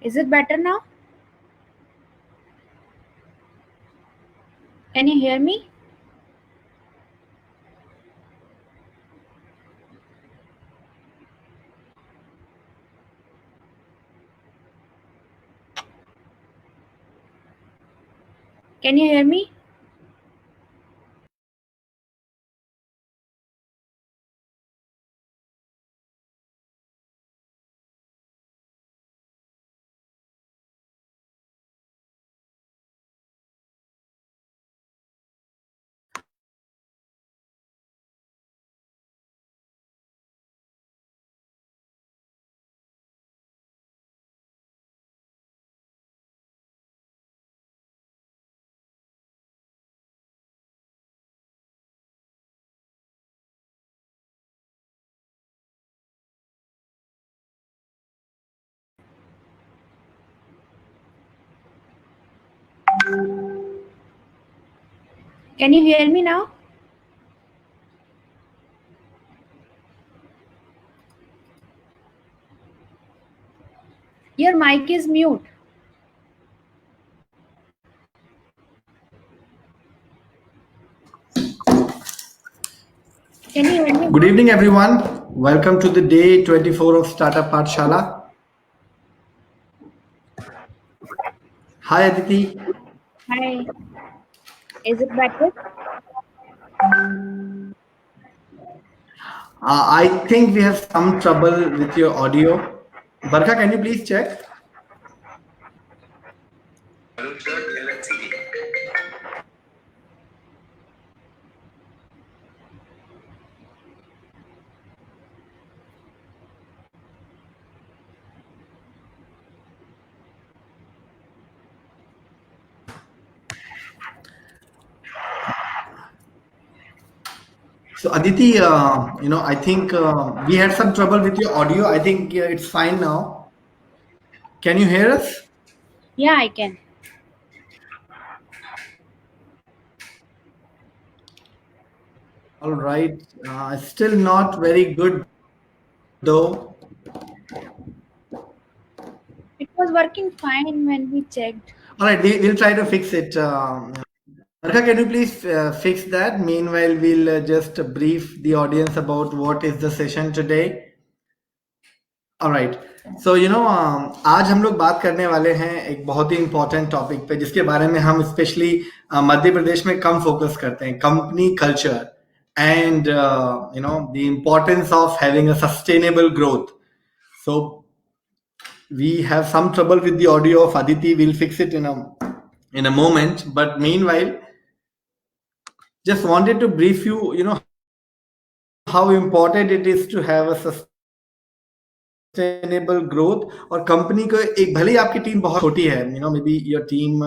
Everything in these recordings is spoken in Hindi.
Is it better now? Can you hear me? Can you hear me? Can you hear me now? Your mic is mute. Can you hear me Good now? evening, everyone. Welcome to the day 24 of Startup Pathshala. Hi, Aditi. Hi. Is it better? I think we have some trouble with your audio. Barkha, can you please check? So, Aditi, I think we had some trouble with your audio. I think it's fine now. Can you hear us? Yeah, I can. All right. Still not very good, though. It was working fine when we checked. All right, we'll try to fix it. Barkha, can you please fix that? Meanwhile, we'll just brief the audience about what is the session today. Alright so आज हम लोग बात करने वाले हैं एक बहुत ही इंपॉर्टेंट टॉपिक पे जिसके बारे में हम स्पेशली मध्य प्रदेश में कम फोकस करते हैं company culture and the importance of having a sustainable growth so we have some trouble with the audio of Aditi will fix it in a moment but meanwhile just wanted to brief you how important it is to have a sustainable growth और कंपनी को एक भले ही आपकी टीम बहुत छोटी है मे बी योर टीम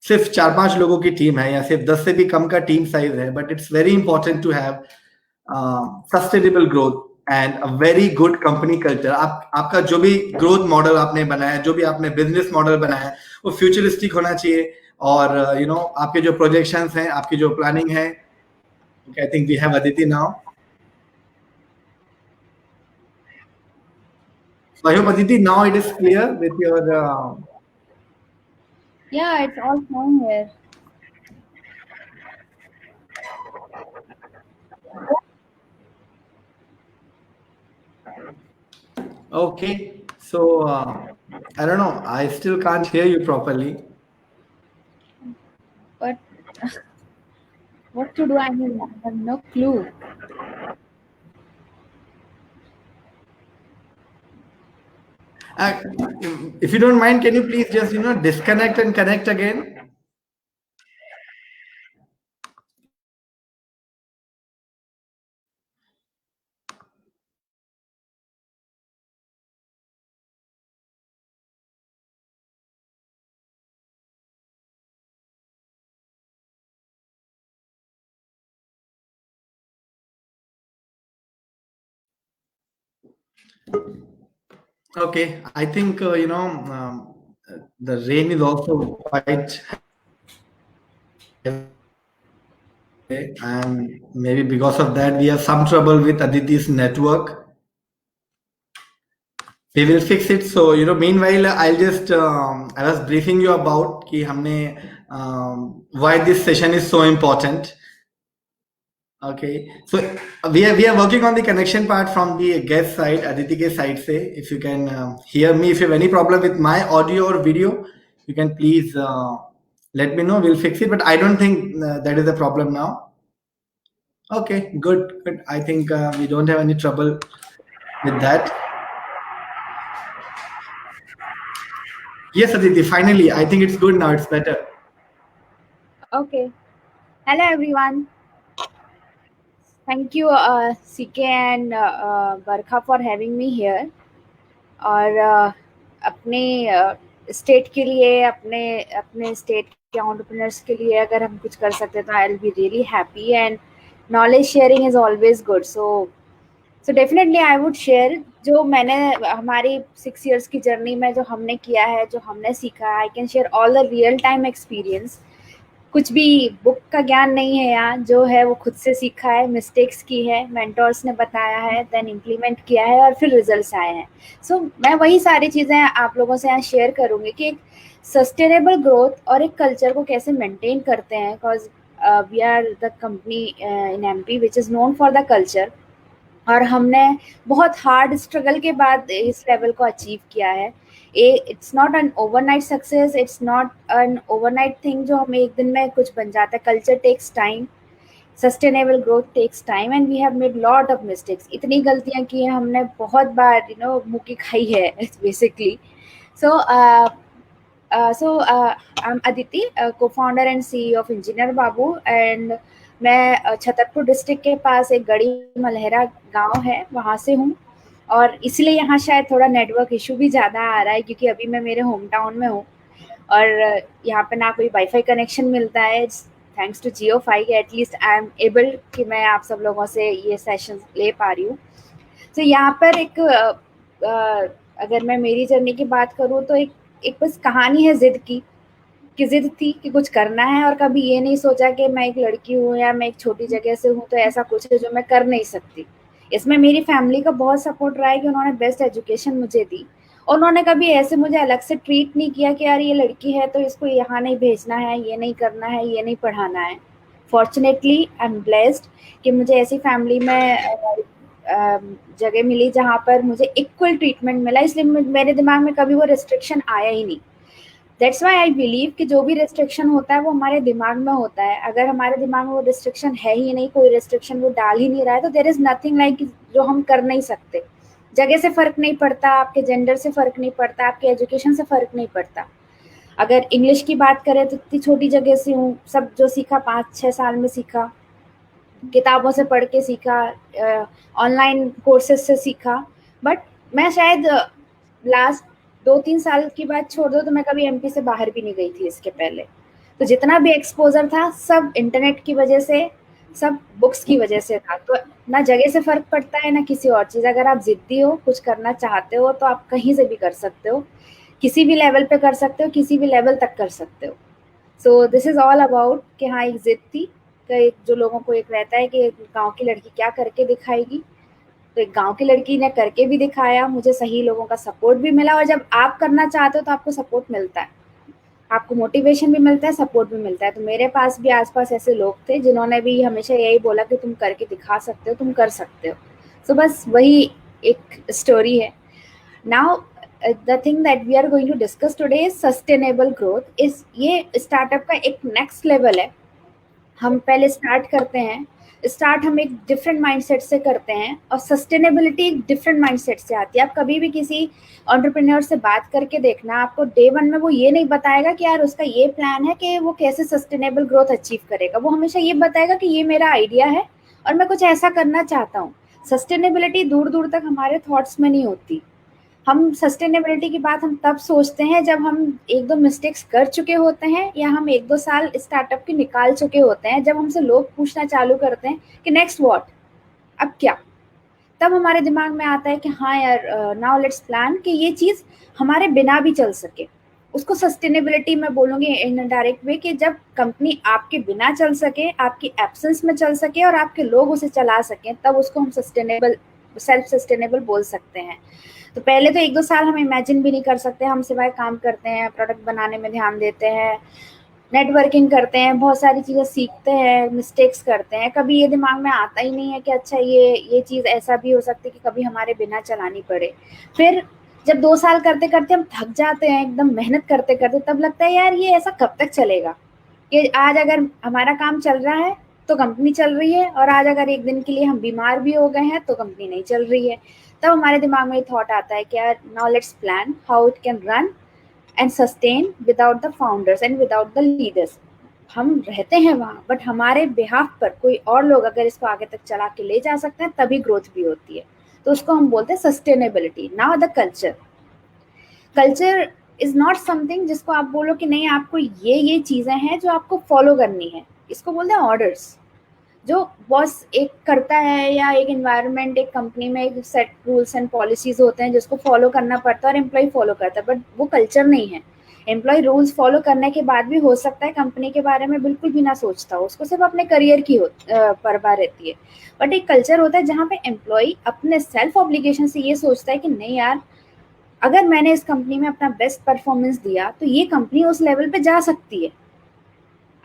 सिर्फ 4-5 लोगों की टीम है या सिर्फ 10 से भी कम का टीम साइज है but it's very important to have sustainable growth and a very good company culture आपका जो भी ग्रोथ मॉडल आपने बनाया जो भी आपने बिजनेस मॉडल बनाया है वो फ्यूचरिस्टिक होना चाहिए और आपके जो प्रोजेक्शंस हैं आपकी जो प्लानिंग है I think we have Aditi now So I hope Aditi now it is clear with your. Yeah, it's all fine here. Okay, so I don't know. I still can't hear you properly. But what to do? I have no clue. Uh, if you don't mind, can you please just disconnect and connect again? Okay, I think the rain is also quite heavy, and maybe because of that we have some trouble with Aditi's network. We will fix it. So meanwhile, I'll just I was briefing you about कि हमने why this session is so important. Okay, so we are working on the connection part from the guest side, Aditi ke side se. If you can hear me, if you have any problem with my audio or video, you can please let me know. We'll fix it. But I don't think that is a problem now. Okay, good, good. I think we don't have any trouble with that. Yes, Aditi. Finally, I think it's good now. It's better. Okay. Hello, everyone. Thank you, CK and Barkha for having me here. और अपने स्टेट के लिए अपने स्टेट के एंटरप्रेन्योर्स के लिए अगर हम कुछ कर सकते तो आई will be really happy and knowledge sharing is always good so definitely I would share जो मैंने हमारी 6 years की जर्नी में जो हमने किया है, जो हमने सीखा, I can share all the real time experience. कुछ भी बुक का ज्ञान नहीं है यहाँ, जो है वो खुद से सीखा है, मिस्टेक्स की है, मेंटोर्स ने बताया है, देन इम्प्लीमेंट किया है और फिर रिजल्ट्स आए हैं. सो मैं वही सारी चीज़ें आप लोगों से यहाँ शेयर करूँगी कि एक सस्टेनेबल ग्रोथ और एक कल्चर को कैसे मेंटेन करते हैं, because we are the company in MP which is known for the culture. और हमने बहुत हार्ड स्ट्रगल के बाद इस लेवल को अचीव किया है. It's not an overnight success, it's not an overnight thing जो हम एक दिन में कुछ बन जाता है. Culture takes time, sustainable growth takes time and we have made lot of mistakes. इतनी गलतियां की हैं हमने, बहुत बार मुक्की खाई है basically. So I am Aditi, co-founder and CEO of Engineer Babu. And मैं छतरपुर डिस्ट्रिक्ट के पास एक गड़ी मलहरा गांव है, वहाँ से हूँ. और इसलिए यहाँ शायद थोड़ा नेटवर्क इशू भी ज़्यादा आ रहा है क्योंकि अभी मैं मेरे होम टाउन में हूँ और यहाँ पे ना कोई वाईफाई कनेक्शन मिलता है. Thanks to JioFi at least I am able कि मैं आप सब लोगों से ये सेशन ले पा रही हूँ. तो यहाँ पर एक अगर मैं मेरी जर्नी की बात करूँ तो एक बस कहानी है जिद की, कि जिद थी कि कुछ करना है और कभी ये नहीं सोचा कि मैं एक लड़की हूँ या मैं एक छोटी जगह से हूँ तो ऐसा कुछ है जो मैं कर नहीं सकती. इसमें मेरी फैमिली का बहुत सपोर्ट रहा है कि उन्होंने बेस्ट एजुकेशन मुझे दी. उन्होंने कभी ऐसे मुझे अलग से ट्रीट नहीं किया कि यार ये लड़की है तो इसको यहाँ नहीं भेजना है, ये नहीं करना है, ये नहीं पढ़ाना है. फॉर्चुनेटली आई एम ब्लेस्ड कि मुझे ऐसी फैमिली में जगह मिली जहाँ पर मुझे इक्वल ट्रीटमेंट मिला. इसलिए मेरे दिमाग में कभी वो रिस्ट्रिक्शन आया ही नहीं. दैट्स वाई आई बिलीव कि जो भी रिस्ट्रिक्शन होता है वो हमारे दिमाग में होता है. अगर हमारे दिमाग में वो रिस्ट्रिक्शन है ही नहीं, कोई रिस्ट्रिक्शन वो डाल ही नहीं रहा है, तो देयर इज नथिंग लाइक जो हम कर नहीं सकते. जगह से फ़र्क नहीं पड़ता, आपके जेंडर से फ़र्क नहीं पड़ता, आपके एजुकेशन से फ़र्क नहीं पड़ता. अगर इंग्लिश की बात करें तो इतनी छोटी जगह से हूँ, सब जो सीखा 5-6 साल में सीखा, किताबों से पढ़ के सीखा, ऑनलाइन कोर्सेज से सीखा. बट मैं शायद लास्ट 2-3 साल की बात छोड़ दो तो मैं कभी एमपी से बाहर भी नहीं गई थी इसके पहले. तो जितना भी एक्सपोजर था सब इंटरनेट की वजह से, सब बुक्स की वजह से था. तो ना जगह से फ़र्क पड़ता है ना किसी और चीज़. अगर आप ज़िद्दी हो, कुछ करना चाहते हो तो आप कहीं से भी कर सकते हो, किसी भी लेवल पे कर सकते हो, किसी भी लेवल तक कर सकते हो. So this is all about कि हाँ एक ज़िद थी कि जो लोगों को एक रहता है कि गाँव की लड़की क्या करके दिखाएगी, तो एक गाँव की लड़की ने करके भी दिखाया. मुझे सही लोगों का सपोर्ट भी मिला और जब आप करना चाहते हो तो आपको सपोर्ट मिलता है, आपको मोटिवेशन भी मिलता है, सपोर्ट भी मिलता है. तो मेरे पास भी आसपास ऐसे लोग थे जिन्होंने भी हमेशा यही बोला कि तुम करके दिखा सकते हो, तुम कर सकते हो. सो बस वही एक स्टोरी है. Now the thing that we are going to discuss today is sustainable growth. इस ये स्टार्टअप का एक नेक्स्ट लेवल है. हम पहले स्टार्ट करते हैं, स्टार्ट हम एक डिफरेंट माइंडसेट से करते हैं और सस्टेनेबिलिटी एक डिफरेंट माइंडसेट से आती है. आप कभी भी किसी एंटरप्रेन्योर से बात करके देखना, आपको डे 1 में वो ये नहीं बताएगा कि यार उसका ये प्लान है कि वो कैसे सस्टेनेबल ग्रोथ अचीव करेगा. वो हमेशा ये बताएगा कि ये मेरा आइडिया है और मैं कुछ ऐसा करना चाहता हूँ. सस्टेनेबिलिटी दूर दूर तक हमारे थॉट्स में नहीं होती. हम सस्टेनेबिलिटी की बात हम तब सोचते हैं जब हम 1-2 मिस्टेक्स कर चुके होते हैं या हम 1-2 साल स्टार्टअप के निकाल चुके होते हैं, जब हमसे लोग पूछना चालू करते हैं कि नेक्स्ट व्हाट, अब क्या. तब हमारे दिमाग में आता है कि हाँ यार नाउ लेट्स प्लान कि ये चीज़ हमारे बिना भी चल सके. उसको सस्टेनेबिलिटी में बोलूँगी इन डायरेक्ट वे कि जब कंपनी आपके बिना चल सके, आपकी एब्सेंस में चल सके और आपके लोग उसे चला सकें, तब उसको हम सस्टेनेबल सेल्फ सस्टेनेबल बोल सकते हैं। तो पहले तो 1-2 साल हम इमेजिन भी नहीं कर सकते, हम सिवाय काम करते हैं, प्रोडक्ट बनाने में ध्यान देते हैं, नेटवर्किंग करते हैं, बहुत सारी चीज़ें सीखते हैं, मिस्टेक्स करते हैं, कभी ये दिमाग में आता ही नहीं है कि अच्छा ये चीज़ ऐसा भी हो सकती है कि कभी हमारे बिना चलानी पड़े। फिर जब 2 साल करते-करते हम थक जाते हैं, एकदम मेहनत करते-करते, तब लगता है यार ये ऐसा कब तक चलेगा? कि आज अगर हमारा काम चल रहा है तो कंपनी चल रही है, और आज अगर एक दिन के लिए हम बीमार भी हो गए हैं तो कंपनी नहीं चल रही है। तब हमारे दिमाग में ये थॉट आता है कि यार now let's plan how it can run and sustain without the founders and without the leaders. हम रहते हैं वहाँ, बट हमारे बिहाफ पर कोई और लोग अगर इसको आगे तक चला के ले जा सकते हैं तभी ग्रोथ भी होती है। तो उसको हम बोलते हैं sustainability. Now the culture. Culture is not something जिसको आप बोलो कि नहीं आपको ये चीजें हैं जो आपको फॉलो करनी है। इसको बोलते हैं ऑर्डर्स। जो बॉस एक करता है, या एक एनवायरनमेंट, एक कंपनी में एक सेट रूल्स एंड पॉलिसीज होते हैं जिसको फॉलो करना पड़ता है और एम्प्लॉय फॉलो करता है, बट वो कल्चर नहीं है। एम्प्लॉय रूल्स फॉलो करने के बाद भी हो सकता है कंपनी के बारे में बिल्कुल भी ना सोचता हो, उसको सिर्फ अपने करियर की परवाह रहती है। बट एक कल्चर होता है जहाँ पे एम्प्लॉय अपने सेल्फ ऑब्लिगेशन से ये सोचता है कि नहीं यार, अगर मैंने इस कंपनी में अपना बेस्ट परफॉर्मेंस दिया तो ये कंपनी उस लेवल पे जा सकती है।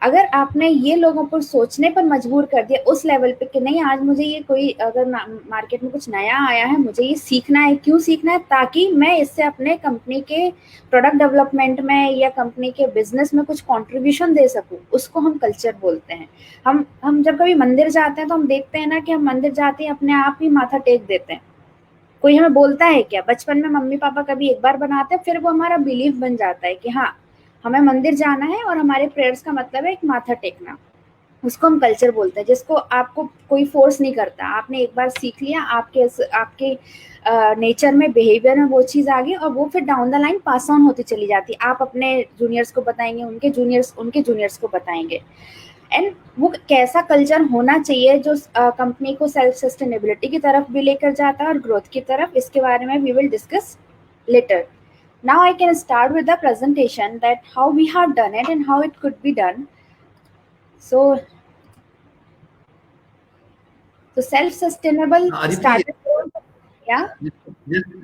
अगर आपने ये लोगों को सोचने पर मजबूर कर दिया उस लेवल पे कि नहीं आज मुझे ये कोई अगर मार्केट में कुछ नया आया है, मुझे ये सीखना है। क्यों सीखना है? ताकि मैं इससे अपने कंपनी के प्रोडक्ट डेवलपमेंट में या कंपनी के बिजनेस में कुछ कंट्रीब्यूशन दे सकूं, उसको हम कल्चर बोलते हैं। हम जब कभी मंदिर जाते हैं तो हम देखते हैं ना कि हम मंदिर जाते हैं अपने आप ही माथा टेक देते हैं। कोई हमें बोलता है क्या? बचपन में मम्मी पापा कभी एक बार बनाते हैं, फिर वो हमारा बिलीफ बन जाता है कि हाँ हमें मंदिर जाना है, और हमारे प्रेयर्स का मतलब है एक माथा टेकना। उसको हम कल्चर बोलते हैं, जिसको आपको कोई फोर्स नहीं करता। आपने एक बार सीख लिया, आपके नेचर में, बिहेवियर में वो चीज़ आ गई, और वो फिर down the line pass on होती चली जाती। आप अपने जूनियर्स को बताएंगे, उनके जूनियर्स को बताएंगे। एंड वो कैसा कल्चर होना चाहिए जो कंपनी को सेल्फ सस्टेनेबिलिटी की तरफ भी लेकर जाता है और ग्रोथ की तरफ, इसके बारे में we will discuss later. Now I can start with the presentation that how we have done it and how it could be done. So self-sustainable Aditi, started. Yeah.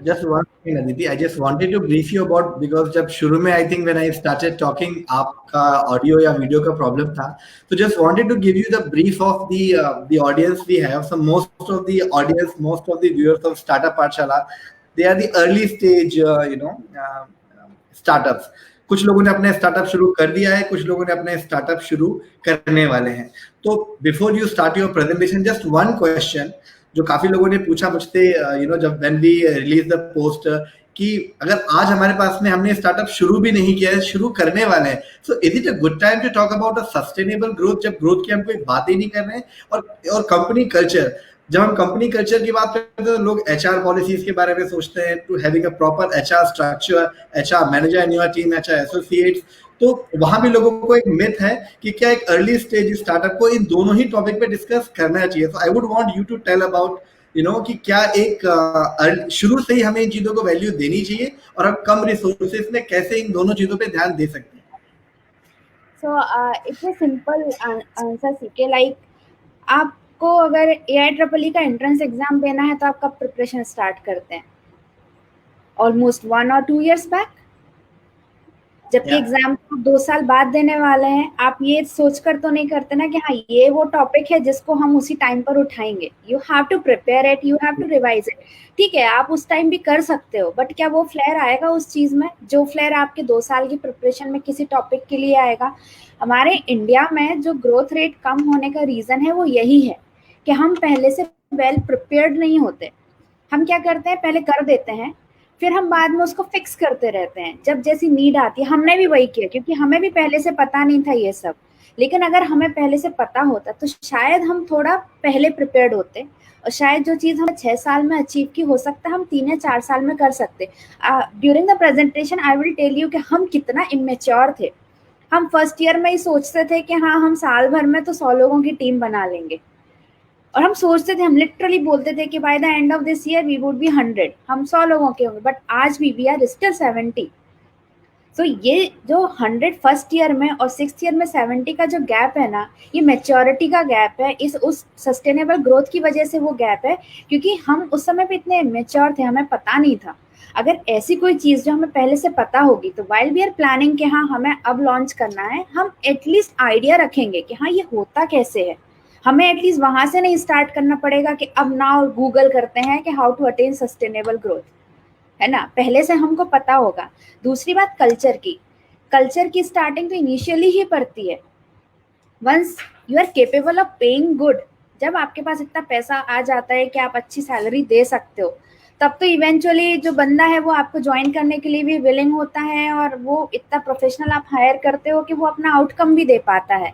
just one thing, Aditi. I just wanted to brief you about because जब शुरू में I think when I started talking आपका audio या video का problem था, so just wanted to give you the brief of the audience we have. So most of the audience, most of the viewers of Startup Pathshala, they are the early stage, startups. कुछ लोगों ने अपने स्टार्टअप शुरू कर दिया है, कुछ लोगों ने अपने स्टार्टअप शुरू करने वाले हैं। तो before you start your presentation, just one question जो काफी लोगों ने पूछा मुझसे, जब when we release the post, कि अगर आज हमारे पास में हमने स्टार्टअप शुरू भी नहीं किया है, शुरू करने वाले हैं, so is it a good time to talk about a sustainable growth, जब ग्रोथ की हम कोई बात ही नहीं कर रहे हैं। और कंपनी कल्चर, जब हम कंपनी कल्चर की बात करते हैं तो लोग एचआर पॉलिसीज के बारे में सोचते हैं, to having a proper HR structure, HR manager in your team, HR associates. तो वहां भी लोगों को एक मिथ है कि क्या एक अर्ली स्टेज स्टार्टअप को इन दोनों ही टॉपिक पे डिस्कस करना चाहिए। So I would want you to tell about कि क्या एक शुरू से ही हमें इन चीजों को वैल्यू देनी चाहिए, और हम कम रिसोर्सेज में कैसे इन दोनों चीजों पे ध्यान दे सकते हैं। So it's a simple answer, CK. Like आपको अगर AIEEE का एंट्रेंस एग्जाम देना है तो आप कब प्रिपरेशन स्टार्ट करते हैं? Almost 1 or 2 years back. जबकि एग्जाम को 2 साल बाद देने वाले हैं। आप ये सोचकर तो नहीं करते ना कि हाँ ये वो टॉपिक है जिसको हम उसी टाइम पर उठाएंगे। You have to prepare it, you have to revise it. ठीक है, आप उस टाइम भी कर सकते हो, बट क्या वो फ्लेयर आएगा उस चीज में जो फ्लेयर आपके 2 साल की प्रिपरेशन में किसी टॉपिक के लिए आएगा? हमारे इंडिया में जो ग्रोथ रेट कम होने का रीजन है वो यही है कि हम पहले से वेल प्रिपेयर्ड नहीं होते। हम क्या करते हैं, पहले कर देते हैं, फिर हम बाद में उसको फिक्स करते रहते हैं जब जैसी नीड आती है। हमने भी वही किया क्योंकि हमें भी पहले से पता नहीं था ये सब। लेकिन अगर हमें पहले से पता होता तो शायद हम थोड़ा पहले प्रिपेयर्ड होते, और शायद जो चीज़ हमें 6 साल में अचीव की हो सकता है हम 3 या 4 साल में कर सकते। During the presentation I will tell you कि हम कितना इमेच्योर थे। हम फर्स्ट ईयर में ही सोचते थे कि हाँ हम साल भर में तो 100 लोगों की टीम बना लेंगे, और हम सोचते थे, हम लिटरली बोलते थे कि by the end of this year we would be 100, हम 100 लोगों के होंगे। बट आज भी वी आर स्टिल 70। तो ये जो 100 फर्स्ट ईयर में और 6th ईयर में 70 का जो गैप है ना, ये मैच्योरिटी का गैप है, इस उस सस्टेनेबल ग्रोथ की वजह से वो गैप है, क्योंकि हम उस समय पे इतने मैच्योर थे, हमें पता नहीं था। अगर ऐसी कोई चीज जो हमें पहले से पता होगी, तो वाइल वी आर प्लानिंग कि हाँ हमें अब लॉन्च करना है, हम एटलीस्ट आइडिया रखेंगे कि हाँ ये होता कैसे है। हमें एटलीस्ट वहां से नहीं स्टार्ट करना पड़ेगा कि अब नाउ गूगल करते हैं कि how to attain sustainable growth, है ना, पहले से हमको पता होगा। दूसरी बात कल्चर की स्टार्टिंग तो इनिशियली ही पड़ती है। Once you are capable of paying good, जब आपके पास इतना पैसा आ जाता है कि आप अच्छी सैलरी दे सकते हो, तब तो इवेंचुअली जो बंदा है वो आपको ज्वाइन करने के लिए भी विलिंग होता है, और वो इतना प्रोफेशनल आप हायर करते हो कि वो अपना आउटकम भी दे पाता है,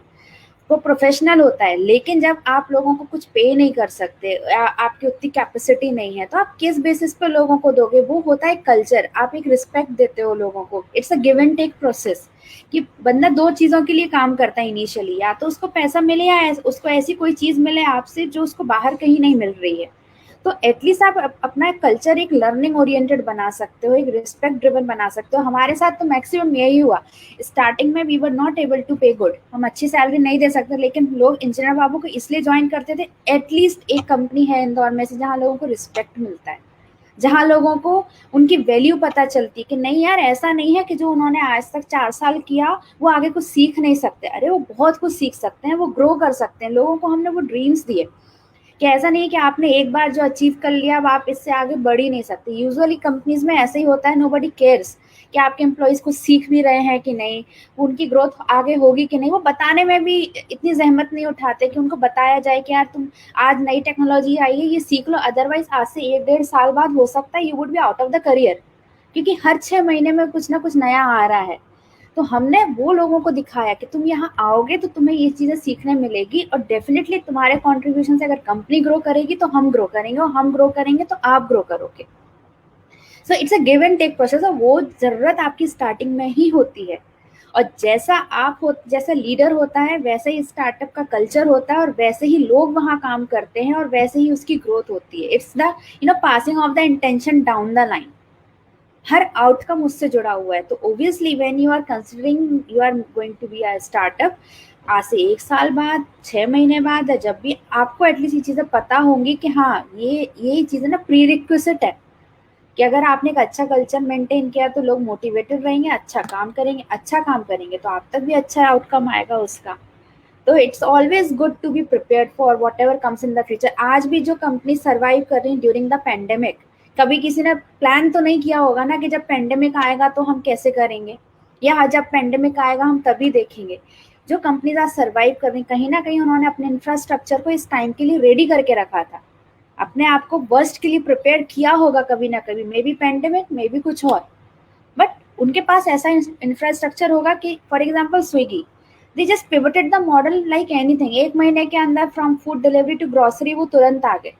वो प्रोफेशनल होता है। लेकिन जब आप लोगों को कुछ पे नहीं कर सकते, आपकी उतनी कैपेसिटी नहीं है, तो आप किस बेसिस पे लोगों को दोगे? वो होता है कल्चर, आप एक रिस्पेक्ट देते हो लोगों को। It's a give and take process, कि बंदा दो चीजों के लिए काम करता है इनिशियली, या तो उसको पैसा मिले या उसको ऐसी कोई चीज मिले आपसे जो उसको बाहर कहीं नहीं मिल रही है। तो एटलीस्ट आप अपना कल्चर एक लर्निंग ओरिएंटेड बना सकते हो, एक रिस्पेक्ट ड्रिवन बना सकते हो। हमारे साथ तो मैक्सिमम यही हुआ। स्टार्टिंग में we were not able to pay good, हम अच्छी सैलरी नहीं दे सकते, लेकिन लोग इंजीनियर बाबू को इसलिए ज्वाइन करते थे, एटलीस्ट एक कंपनी है इंदौर में से जहाँ लोगों को रिस्पेक्ट मिलता है, जहाँ लोगों को उनकी वैल्यू पता चलती है कि नहीं यार ऐसा नहीं है कि जो उन्होंने आज तक 4 साल किया वो आगे कुछ सीख नहीं सकते। अरे वो बहुत कुछ सीख सकते हैं, वो ग्रो कर सकते हैं। लोगों को हमने वो ड्रीम्स दिए कि ऐसा नहीं है कि आपने एक बार जो अचीव कर लिया अब आप इससे आगे बढ़ ही नहीं सकते। यूजुअली कंपनीज में ऐसे ही होता है, नोबडी केयर्स कि आपके एम्प्लॉइज कुछ सीख भी रहे हैं कि नहीं, उनकी ग्रोथ आगे होगी कि नहीं। वो बताने में भी इतनी जहमत नहीं उठाते कि उनको बताया जाए कि यार तुम आज नई टेक्नोलॉजी आई है ये सीख लो, अदरवाइज आज से 1-1.5 साल बाद हो सकता है you would be out of the career, क्योंकि हर 6 महीने में कुछ ना कुछ नया आ रहा है। तो हमने वो लोगों को दिखाया कि तुम यहाँ आओगे तो तुम्हें ये चीजें सीखने मिलेगी, और डेफिनेटली तुम्हारे कंट्रीब्यूशन से अगर कंपनी ग्रो करेगी तो हम ग्रो करेंगे, और हम ग्रो करेंगे तो आप ग्रो करोगे। So it's a give and take process, और वो जरूरत आपकी स्टार्टिंग में ही होती है। और जैसा लीडर होता है वैसे ही स्टार्टअप का कल्चर होता है, और वैसे ही लोग वहाँ काम करते हैं, और वैसे ही उसकी ग्रोथ होती है। It's the passing of the intention down the line. हर आउटकम उससे जुड़ा हुआ है। तो obviously when you are considering you are going to be a startup, आज से 1 साल बाद, 6 महीने बाद, जब भी आपको एटलीस्ट ये चीजें पता होंगी कि हाँ ये चीजें ना प्री रिक्विजिट है, कि अगर आपने एक अच्छा कल्चर मेंटेन किया तो लोग मोटिवेटेड रहेंगे, अच्छा काम करेंगे तो आप तक भी अच्छा आउटकम आएगा उसका। तो it's always good to be prepared for whatever comes in the future. आज भी जो कंपनी सर्वाइव कर रही है ड्यूरिंग द पेंडेमिक, कभी किसी ने प्लान तो नहीं किया होगा ना कि जब पेंडेमिक आएगा तो हम कैसे करेंगे, या जब पेंडेमिक आएगा हम तभी देखेंगे। जो कंपनीज आज सर्वाइव कर रही, कहीं ना कहीं उन्होंने अपने इंफ्रास्ट्रक्चर को इस टाइम के लिए रेडी करके रखा था, अपने आप को वर्स्ट के लिए प्रिपेयर किया होगा कभी ना कभी, maybe pandemic, may be कुछ और। बट उनके पास ऐसा इंफ्रास्ट्रक्चर होगा कि for example Swiggy, they just pivoted the model like anything, 1 महीने के अंदर from food delivery to grocery वो तुरंत आ गए,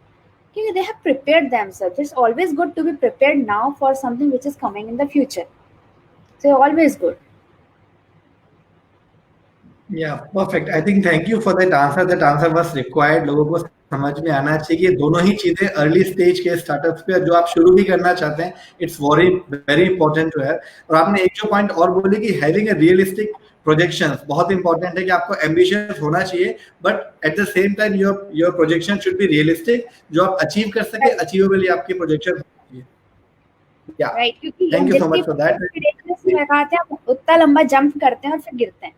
क्योंकि they have prepared themselves. It's always good to be prepared now for something which is coming in the future, so always good. Yeah, perfect. I think thank you for that answer. That answer was required. लोगों को समझ में आना चाहिए कि ये दोनों ही चीजें अर्ली स्टेज के स्टार्टअप्स पे जो आप शुरू भी करना चाहते हैं, it's very very important to have. और आपने एक जो पॉइंट और बोली कि हैविंग अ रियलिस्टिक प्रोजेक्शंस बहुत इंपॉर्टेंट है, कि आपको एम्बिशियस होना चाहिए, but at the same time your projection should be realistic, जो आप अचीव कर सके, अचीवेबल आपकी प्रोजेक्शन। या राइट, क्योंकि थैंक यू सो जितनी मच फॉर दैट। लगाते हैं हम उतना लंबा जंप करते हैं और फिर गिरते हैं,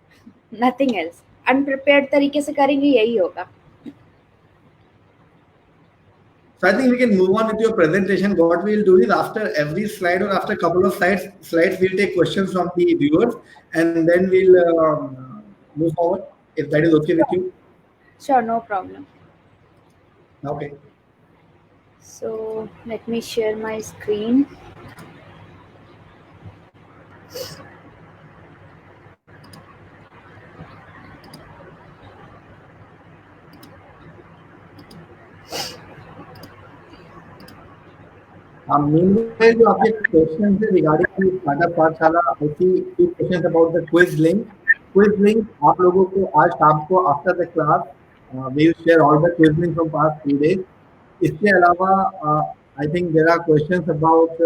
नथिंग एल्स। अनप्रिपेयर्ड तरीके से करेंगे यही होगा। So I think we can move on with your presentation. What we'll do is after every slide or after a couple of slides we'll take questions from the viewers and then we'll move forward. If that is okay with you. Sure, no problem. Okay. So let me share my screen. Meanwhile, जो आपके questions है regarding the startup पाठशाला, I see two questions about the quiz link. Quiz link आप लोगों को आज शाम को after the class we will share all the quiz links from past 3 days. इसके अलावा I think there are questions about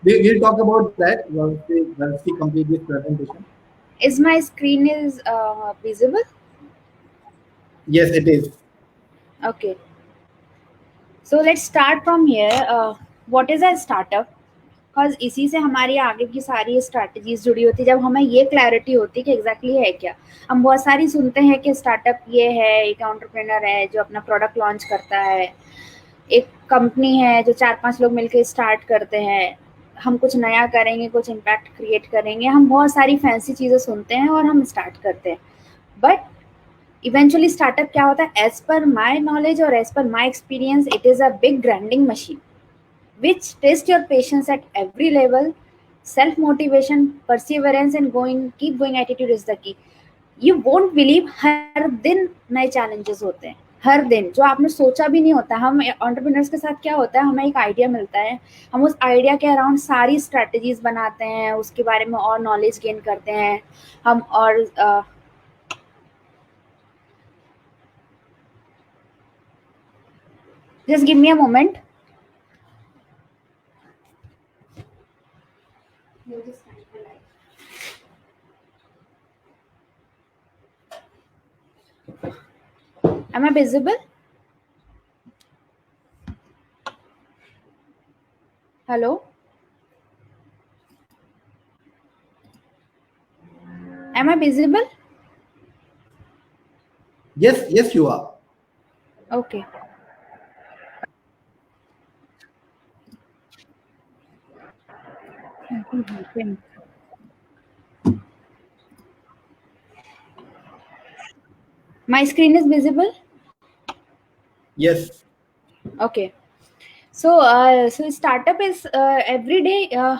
We'll talk about that once we complete this presentation. Is my screen is visible? Yes, it is. Okay. So let's start from here. What is a startup? Because इसी से हमारी आगे की सारी स्ट्रैटेजीज जुड़ी होती है। जब हमें ये क्लैरिटी होती है कि एग्जैक्टली है क्या, हम बहुत सारी सुनते हैं कि स्टार्टअप ये है, एक एंटरप्रेन्योर है जो अपना प्रोडक्ट लॉन्च करता है, एक कंपनी है जो 4-5 लोग मिलकर स्टार्ट करते हैं, हम कुछ नया करेंगे, कुछ इम्पैक्ट क्रिएट करेंगे, हम बहुत सारी फैंसी चीज़ें सुनते हैं और हम स्टार्ट करते हैं। बट इवेंचुअली स्टार्टअप क्या होता है? एज पर माई नॉलेज और as per my experience, it is a big grinding machine which test your patience at every level. Self motivation, perseverance and keep going attitude is the key. You won't believe, हर दिन नए challenges होते हैं, हर दिन जो आपने सोचा भी नहीं होता। हम एंटरप्रेन्योर्स के साथ क्या होता है, हमें एक आइडिया मिलता है, हम उस आइडिया के अराउंड सारी स्ट्रैटेजीज बनाते हैं, उसके बारे में और नॉलेज गेन करते हैं हम। और just give me a moment. Am I visible? Hello? Am I visible? Yes, you are. Okay. My screen is visible? Yes. Okay. So startup is every day,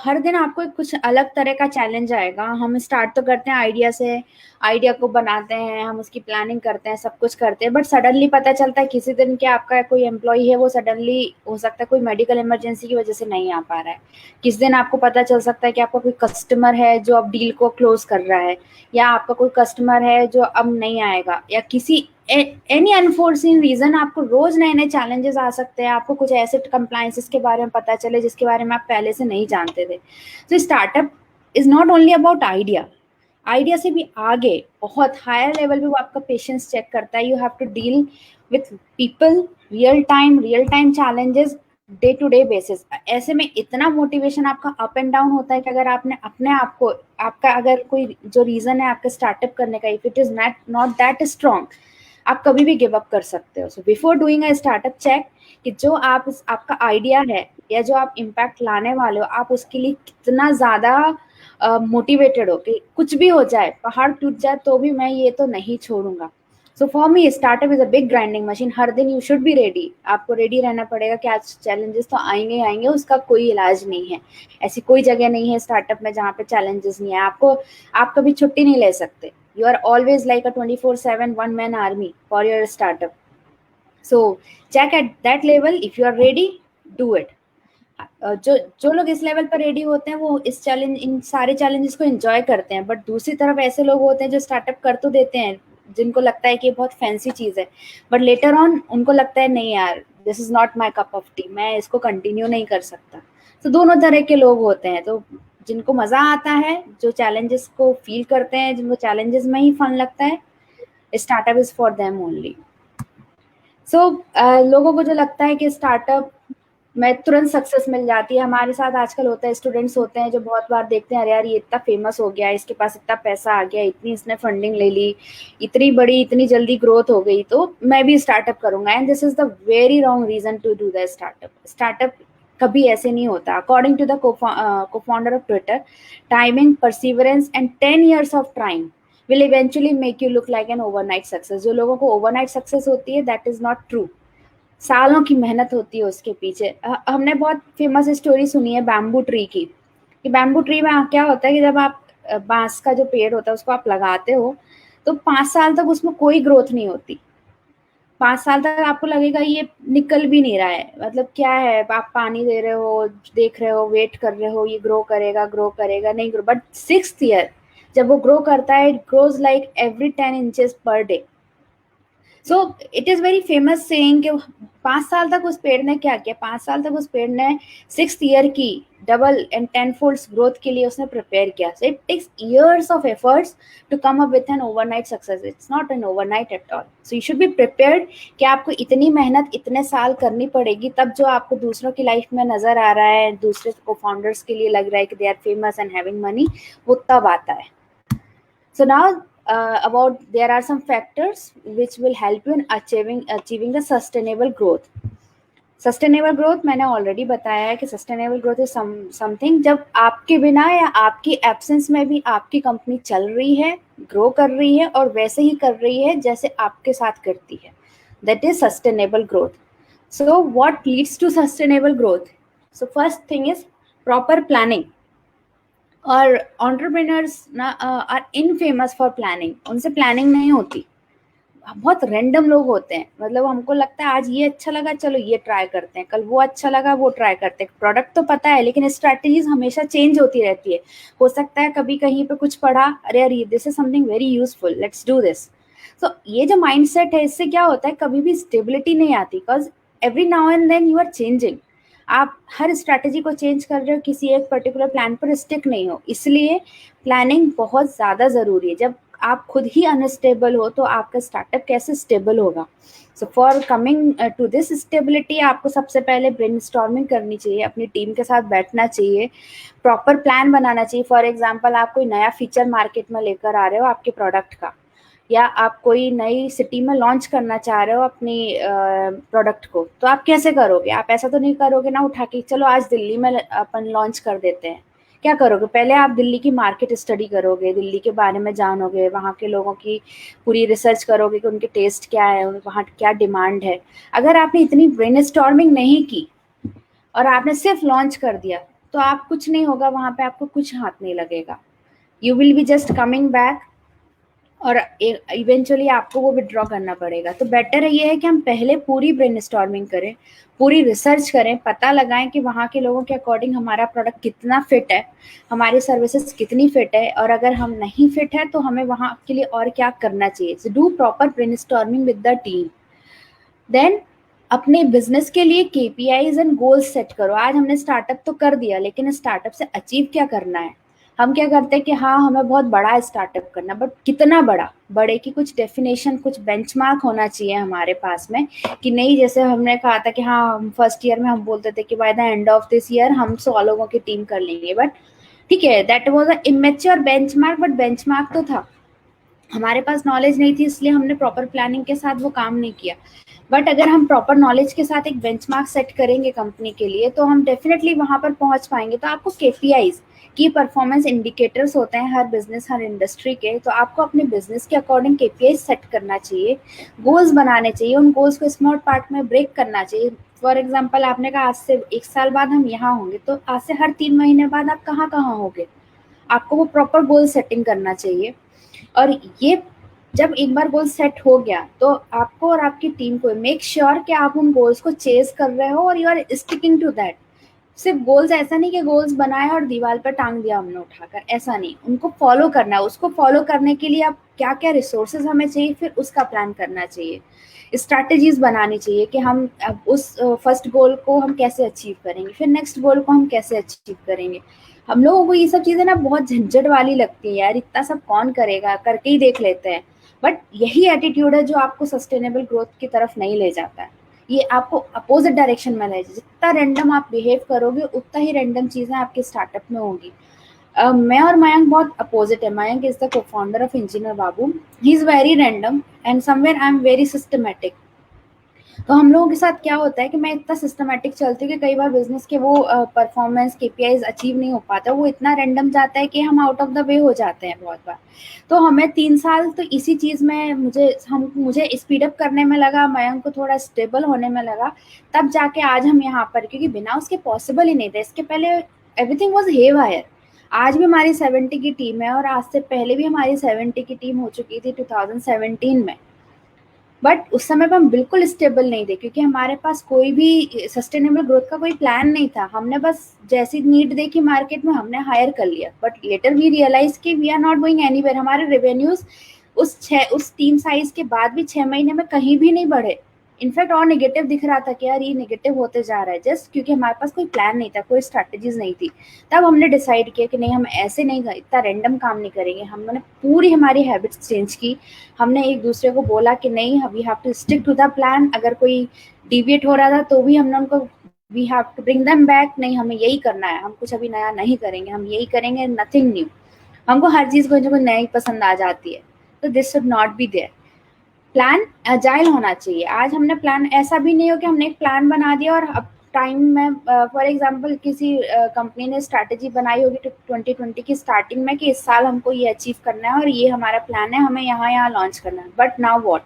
हर दिन आपको कुछ अलग तरह का चैलेंज आएगा। हम स्टार्ट तो करते हैं आइडिया से, आइडिया को बनाते हैं, हम उसकी प्लानिंग करते हैं, सब कुछ करते हैं, बट सडनली पता चलता है किसी दिन कि आपका कोई एम्प्लॉय है वो सडनली हो सकता है कोई मेडिकल इमरजेंसी की वजह से नहीं आ पा रहा है। किस दिन आपको पता चल सकता है कि आपका कोई कस्टमर है जो अब डील को क्लोज कर रहा है, या आपका कोई कस्टमर है जो अब नहीं आएगा, या किसी एनी अनफोर्सीन रीजन आपको रोज नए नए चैलेंजेस आ सकते हैं। आपको कुछ ऐसे कंप्लायंसेस के बारे में पता चले जिसके बारे में आप पहले से नहीं जानते थे। तो startup is not only about idea, idea से भी आगे बहुत हायर लेवल पे वो आपका पेशेंस चेक करता है। You have to deal with people, real time challenges, day to day basis. ऐसे में इतना मोटिवेशन आपका अप एंड डाउन होता है कि अगर आपने अपने आप को, आपका अगर कोई जो रीजन है आपका स्टार्टअप करने का, if it is not that strong, आप कभी भी गिव अप कर सकते हो। So before doing a startup, check कि जो आपका आइडिया है या जो आप इम्पैक्ट लाने वाले हो, आप उसके लिए कितना ज़्यादा मोटिवेटेड हो कि कुछ भी हो जाए, पहाड़ टूट जाए तो भी मैं ये तो नहीं छोड़ूंगा। So for me startup is a big grinding machine. हर दिन यू शुड बी रेडी, आपको रेडी रहना पड़ेगा कि आज चैलेंजेस तो आएंगे ही आएंगे, उसका कोई इलाज नहीं है। ऐसी कोई जगह नहीं है स्टार्टअप में जहाँ पे चैलेंजेस नहीं है। आप कभी छुट्टी नहीं ले सकते। You are always like a 24/7 one man army for your startup. So check at that level. If you are ready, do it. जो जो लोग इस लेवल पर रेडी होते हैं वो इन सारे चैलेंजेस को एंजॉय करते हैं। बट दूसरी तरफ ऐसे लोग होते हैं जो स्टार्टअप कर तो देते हैं, जिनको लगता है कि ये बहुत फैंसी चीज है, बट लेटर ऑन उनको लगता है नहीं यार, this is not my cup of T, मैं इसको कंटिन्यू नहीं कर सकता। तो दोनों तरह के लोग होते हैं। तो जिनको मजा आता है, जो चैलेंजेस को फील करते हैं, जिनको चैलेंजेस में ही फन लगता है, startup is for them only. So लोगों को जो लगता है कि स्टार्टअप में तुरंत सक्सेस मिल जाती है, हमारे साथ आजकल होता है, स्टूडेंट्स होते हैं जो बहुत बार देखते हैं, अरे यार ये इतना फेमस हो गया, इसके पास इतना पैसा आ गया, इतनी इसने फंडिंग ले ली, इतनी बड़ी इतनी जल्दी ग्रोथ हो गई, तो मैं भी स्टार्टअप करूंगा। And this is the very wrong reason to do the startup. Startup कभी ऐसे नहीं होता। According to the co-founder of Twitter, timing, perseverance and 10 years of trying will eventually make you look like an overnight success. जो लोगों को ओवरनाइट सक्सेस होती है, that is not true. सालों की मेहनत होती है उसके पीछे। हमने बहुत फेमस स्टोरी सुनी है बैम्बू ट्री की, कि बैम्बू ट्री में क्या होता है कि जब आप बांस का जो पेड़ होता है उसको आप लगाते हो तो 5 साल तक उसमें कोई ग्रोथ नहीं होती। 5 साल तक आपको लगेगा ये निकल भी नहीं रहा है, मतलब क्या है, आप पानी दे रहे हो, देख रहे हो, वेट कर रहे हो, ये ग्रो करेगा, नहीं ग्रो। बट 6th ईयर जब वो ग्रो करता है, it grows like every 10 inches per day. So it is very famous saying कि 5 साल तक उस पेड़ ने क्या किया, 5 साल तक उस पेड़ ने 6th ईयर की डबल एंड 10 फोल्ड्स ग्रोथ के लिए उसने प्रिपेयर किया. So it takes years of efforts to come up with an overnight success. It's not an overnight at all. So you should be prepared कि आपको इतनी मेहनत इतने साल करनी पड़ेगी, तब जो आपको दूसरों की लाइफ में नजर आ रहा है, दूसरे को फाउंडर्स के लिए लग रहा है कि they are famous and having money, वो तब आता है. So now about there are some factors which will help you in achieving the sustainable growth. Sustainable growth मैंने ऑलरेडी बताया है कि सस्टेनेबल ग्रोथ इज समथिंग जब आपके बिना या आपकी एब्सेंस में भी आपकी कंपनी चल रही है, ग्रो कर रही है और वैसे ही कर रही है जैसे आपके साथ करती है. That is sustainable growth. So what leads to sustainable growth? So first thing is proper planning. और एंटरप्रेन्योर्स ना आर इनफेमस फॉर प्लानिंग. उनसे प्लानिंग नहीं होती. बहुत रैंडम लोग होते हैं. मतलब हमको लगता है आज ये अच्छा लगा, चलो ये ट्राई करते हैं, कल वो अच्छा लगा, वो ट्राई करते हैं. प्रोडक्ट तो पता है लेकिन स्ट्रैटेजीज हमेशा चेंज होती रहती है. हो सकता है कभी कहीं पे कुछ पढ़ा, अरे यार this is something very useful, let's do this. तो ये जो माइंडसेट है, इससे क्या होता है, कभी भी स्टेबिलिटी नहीं आती. Because every now and then you are changing. आप हर स्ट्रैटेजी को चेंज कर रहे हो, किसी एक पर्टिकुलर प्लान पर स्टिक नहीं हो. इसलिए प्लानिंग बहुत ज़्यादा ज़रूरी है. जब आप खुद ही अनस्टेबल हो तो आपका स्टार्टअप कैसे स्टेबल होगा? So for coming to this stability, आपको सबसे पहले ब्रेनस्टॉर्मिंग करनी चाहिए, अपनी टीम के साथ बैठना चाहिए, प्रॉपर प्लान बनाना चाहिए. फॉर एग्जांपल, आप कोई नया फीचर मार्केट में लेकर आ रहे हो आपके प्रोडक्ट का, या आप कोई नई सिटी में लॉन्च करना चाह रहे हो अपनी प्रोडक्ट को, तो आप कैसे करोगे? आप ऐसा तो नहीं करोगे ना उठा के चलो आज दिल्ली में अपन लॉन्च कर देते हैं. क्या करोगे? पहले आप दिल्ली की मार्केट स्टडी करोगे, दिल्ली के बारे में जानोगे, वहाँ के लोगों की पूरी रिसर्च करोगे कि उनके टेस्ट क्या है, वहाँ क्या डिमांड है. अगर आपने इतनी ब्रेनस्टॉर्मिंग नहीं की और आपने सिर्फ लॉन्च कर दिया, तो आप कुछ नहीं होगा वहाँ पे, आपको कुछ हाथ नहीं लगेगा. You will be just coming back और इवेंचुअली आपको वो विड्रॉ करना पड़ेगा. तो बेटर ये है कि हम पहले पूरी ब्रेनस्टॉर्मिंग करें, पूरी रिसर्च करें, पता लगाएं कि वहाँ के लोगों के अकॉर्डिंग हमारा प्रोडक्ट कितना फिट है, हमारी सर्विसेज कितनी फिट है, और अगर हम नहीं फिट है तो हमें वहाँ के लिए और क्या करना चाहिए. So do proper brainstorming with the team. Then अपने बिजनेस के लिए KPIs एंड गोल्स सेट करो. आज हमने स्टार्टअप तो कर दिया, लेकिन स्टार्टअप से अचीव क्या करना है? हम क्या करते हैं कि हाँ हमें बहुत बड़ा स्टार्टअप करना, बट कितना बड़ा? बड़े की कुछ डेफिनेशन, कुछ बेंचमार्क होना चाहिए हमारे पास में, कि नहीं जैसे हमने कहा था कि हाँ हम फर्स्ट ईयर में हम बोलते थे कि by the end of this year हम 100 लोगों की टीम कर लेंगे. बट ठीक है, that was a immature benchmark, but benchmark तो था, हमारे पास नॉलेज नहीं थी, इसलिए हमने प्रॉपर प्लानिंग के साथ वो काम नहीं किया. बट अगर हम प्रॉपर नॉलेज के साथ एक बेंचमार्क सेट करेंगे कंपनी के लिए, तो हम डेफिनेटली वहां पर पहुंच पाएंगे. तो आपको KPIs की परफॉर्मेंस इंडिकेटर्स होते हैं हर बिजनेस, हर इंडस्ट्री के, तो आपको अपने बिजनेस के अकॉर्डिंग KPIs सेट करना चाहिए, गोल्स बनाने चाहिए, उन गोल्स को स्मॉल पार्ट में ब्रेक करना चाहिए. फॉर एग्जाम्पल, आपने कहा आज से 1 साल बाद हम यहाँ होंगे, तो आज से हर 3 महीने बाद आप कहाँ कहाँ होंगे, आपको वो प्रॉपर गोल सेटिंग करना चाहिए. और ये जब एक बार गोल सेट हो गया, तो आपको और आपकी टीम को मेक श्योर कि आप उन गोल्स को चेज कर रहे हो और you are sticking to that. सिर्फ गोल्स ऐसा नहीं कि गोल्स बनाए और दीवार पर टांग दिया हमने उठाकर, ऐसा नहीं. उनको फॉलो करना है. उसको फॉलो करने के लिए आप क्या क्या रिसोर्सेज हमें चाहिए, फिर उसका प्लान करना चाहिए, स्ट्रैटेजीज बनानी चाहिए कि हम उस फर्स्ट गोल को हम कैसे अचीव करेंगे, फिर नेक्स्ट गोल को हम कैसे अचीव करेंगे. हम लोगों को ये सब चीजें ना बहुत झंझट वाली लगती है, यार इतना सब कौन करेगा, करके ही देख लेते हैं. बट यही एटीट्यूड है जो आपको सस्टेनेबल ग्रोथ की तरफ नहीं ले जाता है. ये आपको अपोजिट डायरेक्शन में ले जाए. जितना रैंडम आप बिहेव करोगे, उतना ही रैंडम चीजें आपके स्टार्टअप में होंगी. मैं और मयंक बहुत अपोजिट है. Mayank is the co-founder of Engineer Babu. He is very random and somewhere I am very systematic. तो हम लोगों के साथ क्या होता है कि मैं इतना सिस्टमेटिक चलती हूँ कि कई बार बिजनेस के वो परफॉर्मेंस KPIs अचीव नहीं हो पाता, वो इतना रैंडम जाता है कि हम आउट ऑफ द वे हो जाते हैं बहुत बार. तो हमें 3 साल तो इसी चीज़ में मुझे स्पीड अप करने में लगा, मयंक को थोड़ा स्टेबल होने में लगा, तब जाके आज हम यहाँ पर, क्योंकि बिना उसके पॉसिबल ही नहीं था. इसके पहले एवरीथिंग वॉज हे वायर. आज भी हमारी 70 की टीम है और आज से पहले भी हमारी 70 की टीम हो चुकी थी 2017 में. बट उस समय पर हम बिल्कुल स्टेबल नहीं थे, क्योंकि हमारे पास कोई भी सस्टेनेबल ग्रोथ का कोई प्लान नहीं था. हमने बस जैसी नीड देखी मार्केट में, हमने हायर कर लिया. बट लेटर वी रियलाइज कि we are not going anywhere. हमारे रेवेन्यूज उस टीम साइज के बाद भी 6 महीने में कहीं भी नहीं बढ़े. इनफैक्ट और नेगेटिव दिख रहा था कि यार ये नेगेटिव होते जा रहा है, जस्ट क्योंकि हमारे पास कोई प्लान नहीं था, कोई स्ट्रैटेजीज नहीं थी। तब हमने डिसाइड किया कि नहीं, हम ऐसे नहीं, इतना रैंडम काम नहीं करेंगे। हमने पूरी हमारी हैबिट्स चेंज की। हमने एक दूसरे को बोला कि नहीं, we have to stick to the plan. अगर कोई डिविएट हो रहा था तो भी हमने उनको, we have to bring them back, नहीं हमें यही करना है, हम कुछ अभी नया नहीं करेंगे, हम यही करेंगे, नथिंग न्यू। हमको हर चीज़ को जो नई पसंद आ जाती है, तो this should not be there. Plan agile होना चाहिए। आज हमने प्लान, ऐसा भी नहीं हो कि हमने एक प्लान बना दिया और अब टाइम में, फॉर एग्जांपल किसी कंपनी ने स्ट्रैटेजी बनाई होगी 2020 की स्टार्टिंग में कि इस साल हमको ये अचीव करना है और ये हमारा प्लान है, हमें यहाँ यहाँ लॉन्च करना है। But now what,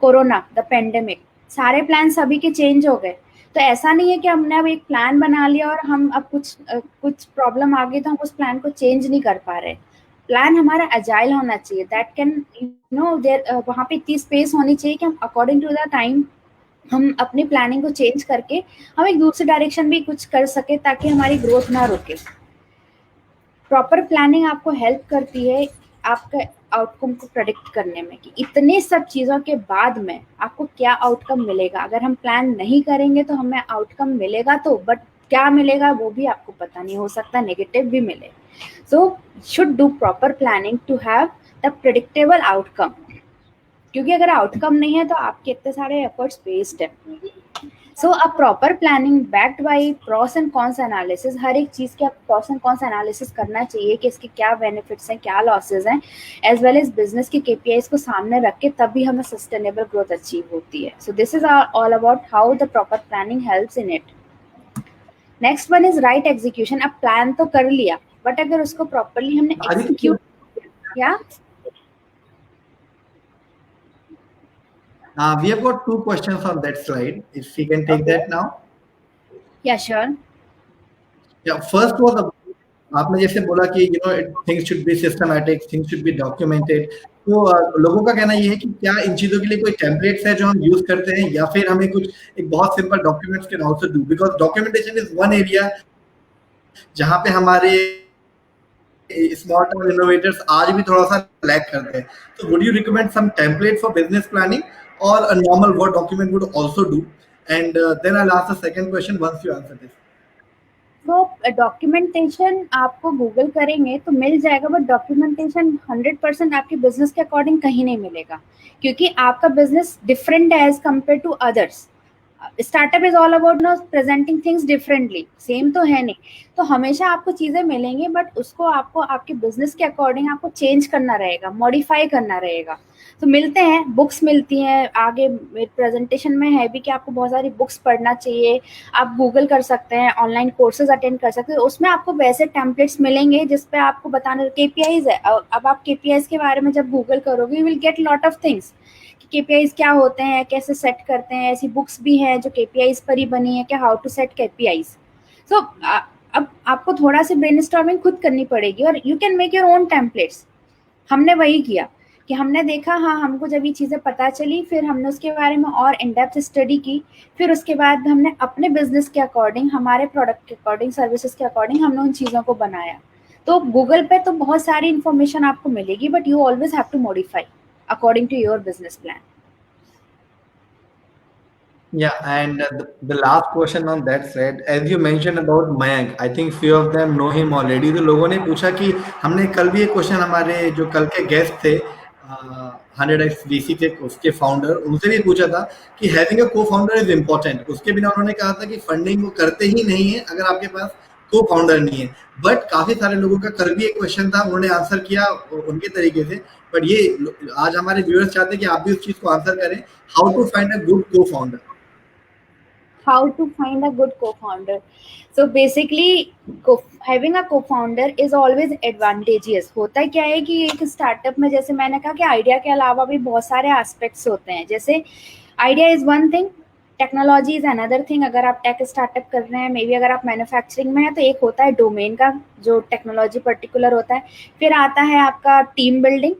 corona, the pandemic, सारे प्लान सभी के चेंज हो गए। तो ऐसा नहीं है कि हमने अब एक प्लान बना लिया और हम अब कुछ प्रॉब्लम आ गई तो हम उस प्लान को चेंज नहीं कर पा रहे। प्लान हमारा अजाइल होना चाहिए, दैट कैन देयर, वहाँ पे इतनी स्पेस होनी चाहिए कि हम अकॉर्डिंग टू द टाइम हम अपनी प्लानिंग को चेंज करके हम एक दूसरे डायरेक्शन भी कुछ कर सके ताकि हमारी ग्रोथ ना रुके। प्रॉपर प्लानिंग आपको हेल्प करती है आपके आउटकम को प्रेडिक्ट करने में कि इतने सब चीज़ों के बाद में आपको क्या आउटकम मिलेगा। अगर हम प्लान नहीं करेंगे तो हमें आउटकम मिलेगा तो, बट क्या मिलेगा वो भी आपको पता नहीं, हो सकता नेगेटिव भी मिले। So should do proper planning to have the predictable outcome, क्योंकि अगर आउटकम नहीं है तो आपके इतने सारे एफर्ट्स वेस्ट है। So a proper planning backed by pros and cons analysis, हर एक चीज़ के प्रॉस एंड कॉन्स एनालिसिस करना चाहिए कि इसके क्या बेनिफिट्स हैं, क्या लॉसेज हैं, एज वेल एज बिजनेस के केपीआईज को सामने रख के तभी हमें सस्टेनेबल ग्रोथ अचीव होती है। So this is all about how the proper planning helps in it. Next one is right execution. अब प्लान तो कर लिया, बट अगर उसको प्रॉपरली हमने एग्जीक्यूट किया। We have got two questions on that slide. If we can take that now. Yeah, sure. Yeah, first was आपने जैसे बोला कि things should be systematic, things should be documented. तो लोगों का कहना ये है कि क्या इन चीजों के लिए कोई टेम्पलेट्स है जो हम यूज करते हैं, या फिर हमें कुछ एक बहुत simple documents can also do, because documentation is one area जहाँ पे हमारे स्मॉल टाउन इनोवेटर्स आज भी थोड़ा सा लैग करते हैं। तो would you recommend some template for business planning, और a normal word document would also do? And then I will ask the second question once you answer this. वो डॉक्यूमेंटेशन आपको गूगल करेंगे तो मिल जाएगा, बट डॉक्यूमेंटेशन 100% आपके बिजनेस के अकॉर्डिंग कहीं नहीं मिलेगा, क्योंकि आपका बिजनेस डिफरेंट है as compared to others. Startup is all about no presenting things differently, same तो है नहीं। तो हमेशा आपको चीज़ें मिलेंगी, बट उसको आपको आपके बिजनेस के अकॉर्डिंग आपको चेंज करना रहेगा, मॉडिफाई करना रहेगा। तो मिलते हैं, बुक्स मिलती हैं, आगे प्रेजेंटेशन में है भी कि आपको बहुत सारी बुक्स पढ़ना चाहिए। आप गूगल कर सकते हैं, ऑनलाइन कोर्सेज अटेंड कर सकते हैं, उसमें आपको वैसे टेम्पलेट्स मिलेंगे जिसपे आपको बताना केपीआईज है। अब आप केपीआईज के बारे में जब गूगल करोगे you will get lot of things, KPIs क्या होते हैं, कैसे सेट करते हैं। ऐसी बुक्स भी हैं जो केपीआईज पर ही बनी है कि हाउ टू सेट केपीआईज। सो अब आपको थोड़ा सी ब्रेनस्टॉर्मिंग खुद करनी पड़ेगी और you can make your own templates. हमने वही किया कि हमने देखा, हाँ हमको जब ये चीज़ें पता चली, फिर हमने उसके बारे में और इन डेप्थ स्टडी की, फिर उसके बाद हमने अपने बिजनेस के अकॉर्डिंग, हमारे प्रोडक्ट के अकॉर्डिंग, सर्विसेज के अकॉर्डिंग हमने उन चीज़ों को बनाया। तो गूगल पे तो बहुत सारी इन्फॉर्मेशन आपको मिलेगी, but you always have to modify according to your business plan. Yeah, and the last question on that thread, as you mentioned about Mayank, I think few of them know him already. तो लोगों ने पूछा कि हमने कल भी एक क्वेश्चन हमारे जो कल के गेस्ट थे 100x VC के उसके फाउंडर, उनसे भी पूछा था कि having a co-founder is important. उसके बिना उन्होंने कहा था कि फंडिंग वो करते ही नहीं है अगर आपके पास को-फाउंडर नहीं है। बट काफी सारे लोगों का कल भी एक क्वेश्चन था, उन्होंने आंसर किया उनके तरीके से। बट ये आज हमारे व्यूअर्स चाहते हैं कि आप भी उस चीज को आंसर करें, how to find a good co-founder. How to find a good co-founder? So basically having a co-founder is always advantageous। होता क्या है कि एक स्टार्टअप में, जैसे मैंने कहा कि आइडिया के अलावा भी बहुत सारे एस्पेक्ट्स होते हैं। जैसे idea is one thing, technology is another thing. अगर आप टेक स्टार्टअप कर रहे हैं, मे बी अगर आप मैन्युफैक्चरिंग में है तो एक होता है डोमेन का जो टेक्नोलॉजी पर्टिकुलर होता है। फिर आता है आपका टीम बिल्डिंग,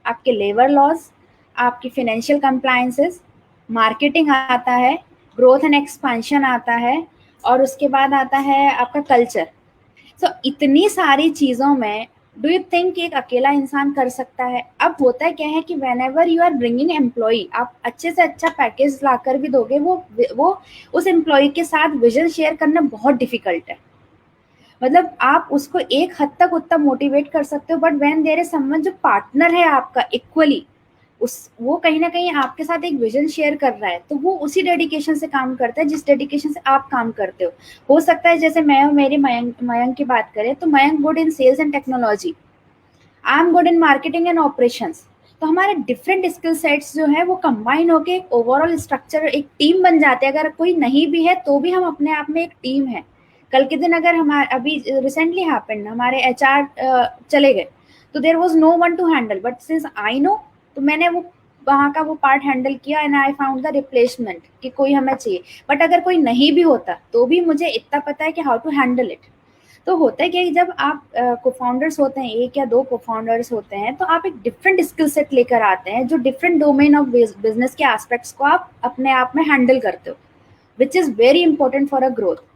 आपके लेबर लॉज, आपकी फाइनेंशियल कंप्लायंसेस, मार्केटिंग आता है, ग्रोथ एंड एक्सपेंशन आता है, और उसके बाद आता है आपका कल्चर। सो इतनी सारी चीज़ों में डू यू थिंक एक अकेला इंसान कर सकता है? अब होता क्या है कि whenever you are bringing employ, आप अच्छे से अच्छा पैकेज लाकर भी दोगे, वो उस एम्प्लॉय के साथ विजन शेयर करना बहुत डिफिकल्ट है। मतलब आप उसको एक हद तक उतना मोटिवेट कर सकते हो, but when there is someone जो पार्टनर है आपका इक्वली, उस वो कहीं ना कहीं आपके साथ एक विजन शेयर कर रहा है, तो वो उसी डेडिकेशन से काम करता है जिस डेडिकेशन से आप काम करते हो सकता है जैसे मैं और मेरे मयंक की बात करें, तो Mayank good in sales and technology, I am good in marketing and operations. तो हमारे डिफरेंट स्किल सेट्स जो है वो कंबाइन होके एक ओवरऑल स्ट्रक्चर, एक टीम बन जाते हैं। अगर कोई नहीं भी है तो भी हम अपने आप में एक टीम है। कल के दिन अगर हमारे अभी रिसेंटली हैपेंड, हमारे एचआर चले गए, तो there was no one to handle, but since I know, तो मैंने वो वहाँ का वो पार्ट हैंडल किया and I found the replacement कि कोई हमें चाहिए। बट अगर कोई नहीं भी होता तो भी मुझे इतना पता है कि हाउ टू हैंडल इट। तो होता है क्या कि जब आप को फाउंडर्स होते हैं, एक या दो को फाउंडर्स होते हैं, तो आप एक डिफरेंट स्किल सेट लेकर आते हैं जो डिफरेंट डोमेन ऑफ बिजनेस के एस्पेक्ट्स को आप अपने आप में हैंडल करते हो, which is very important for a growth.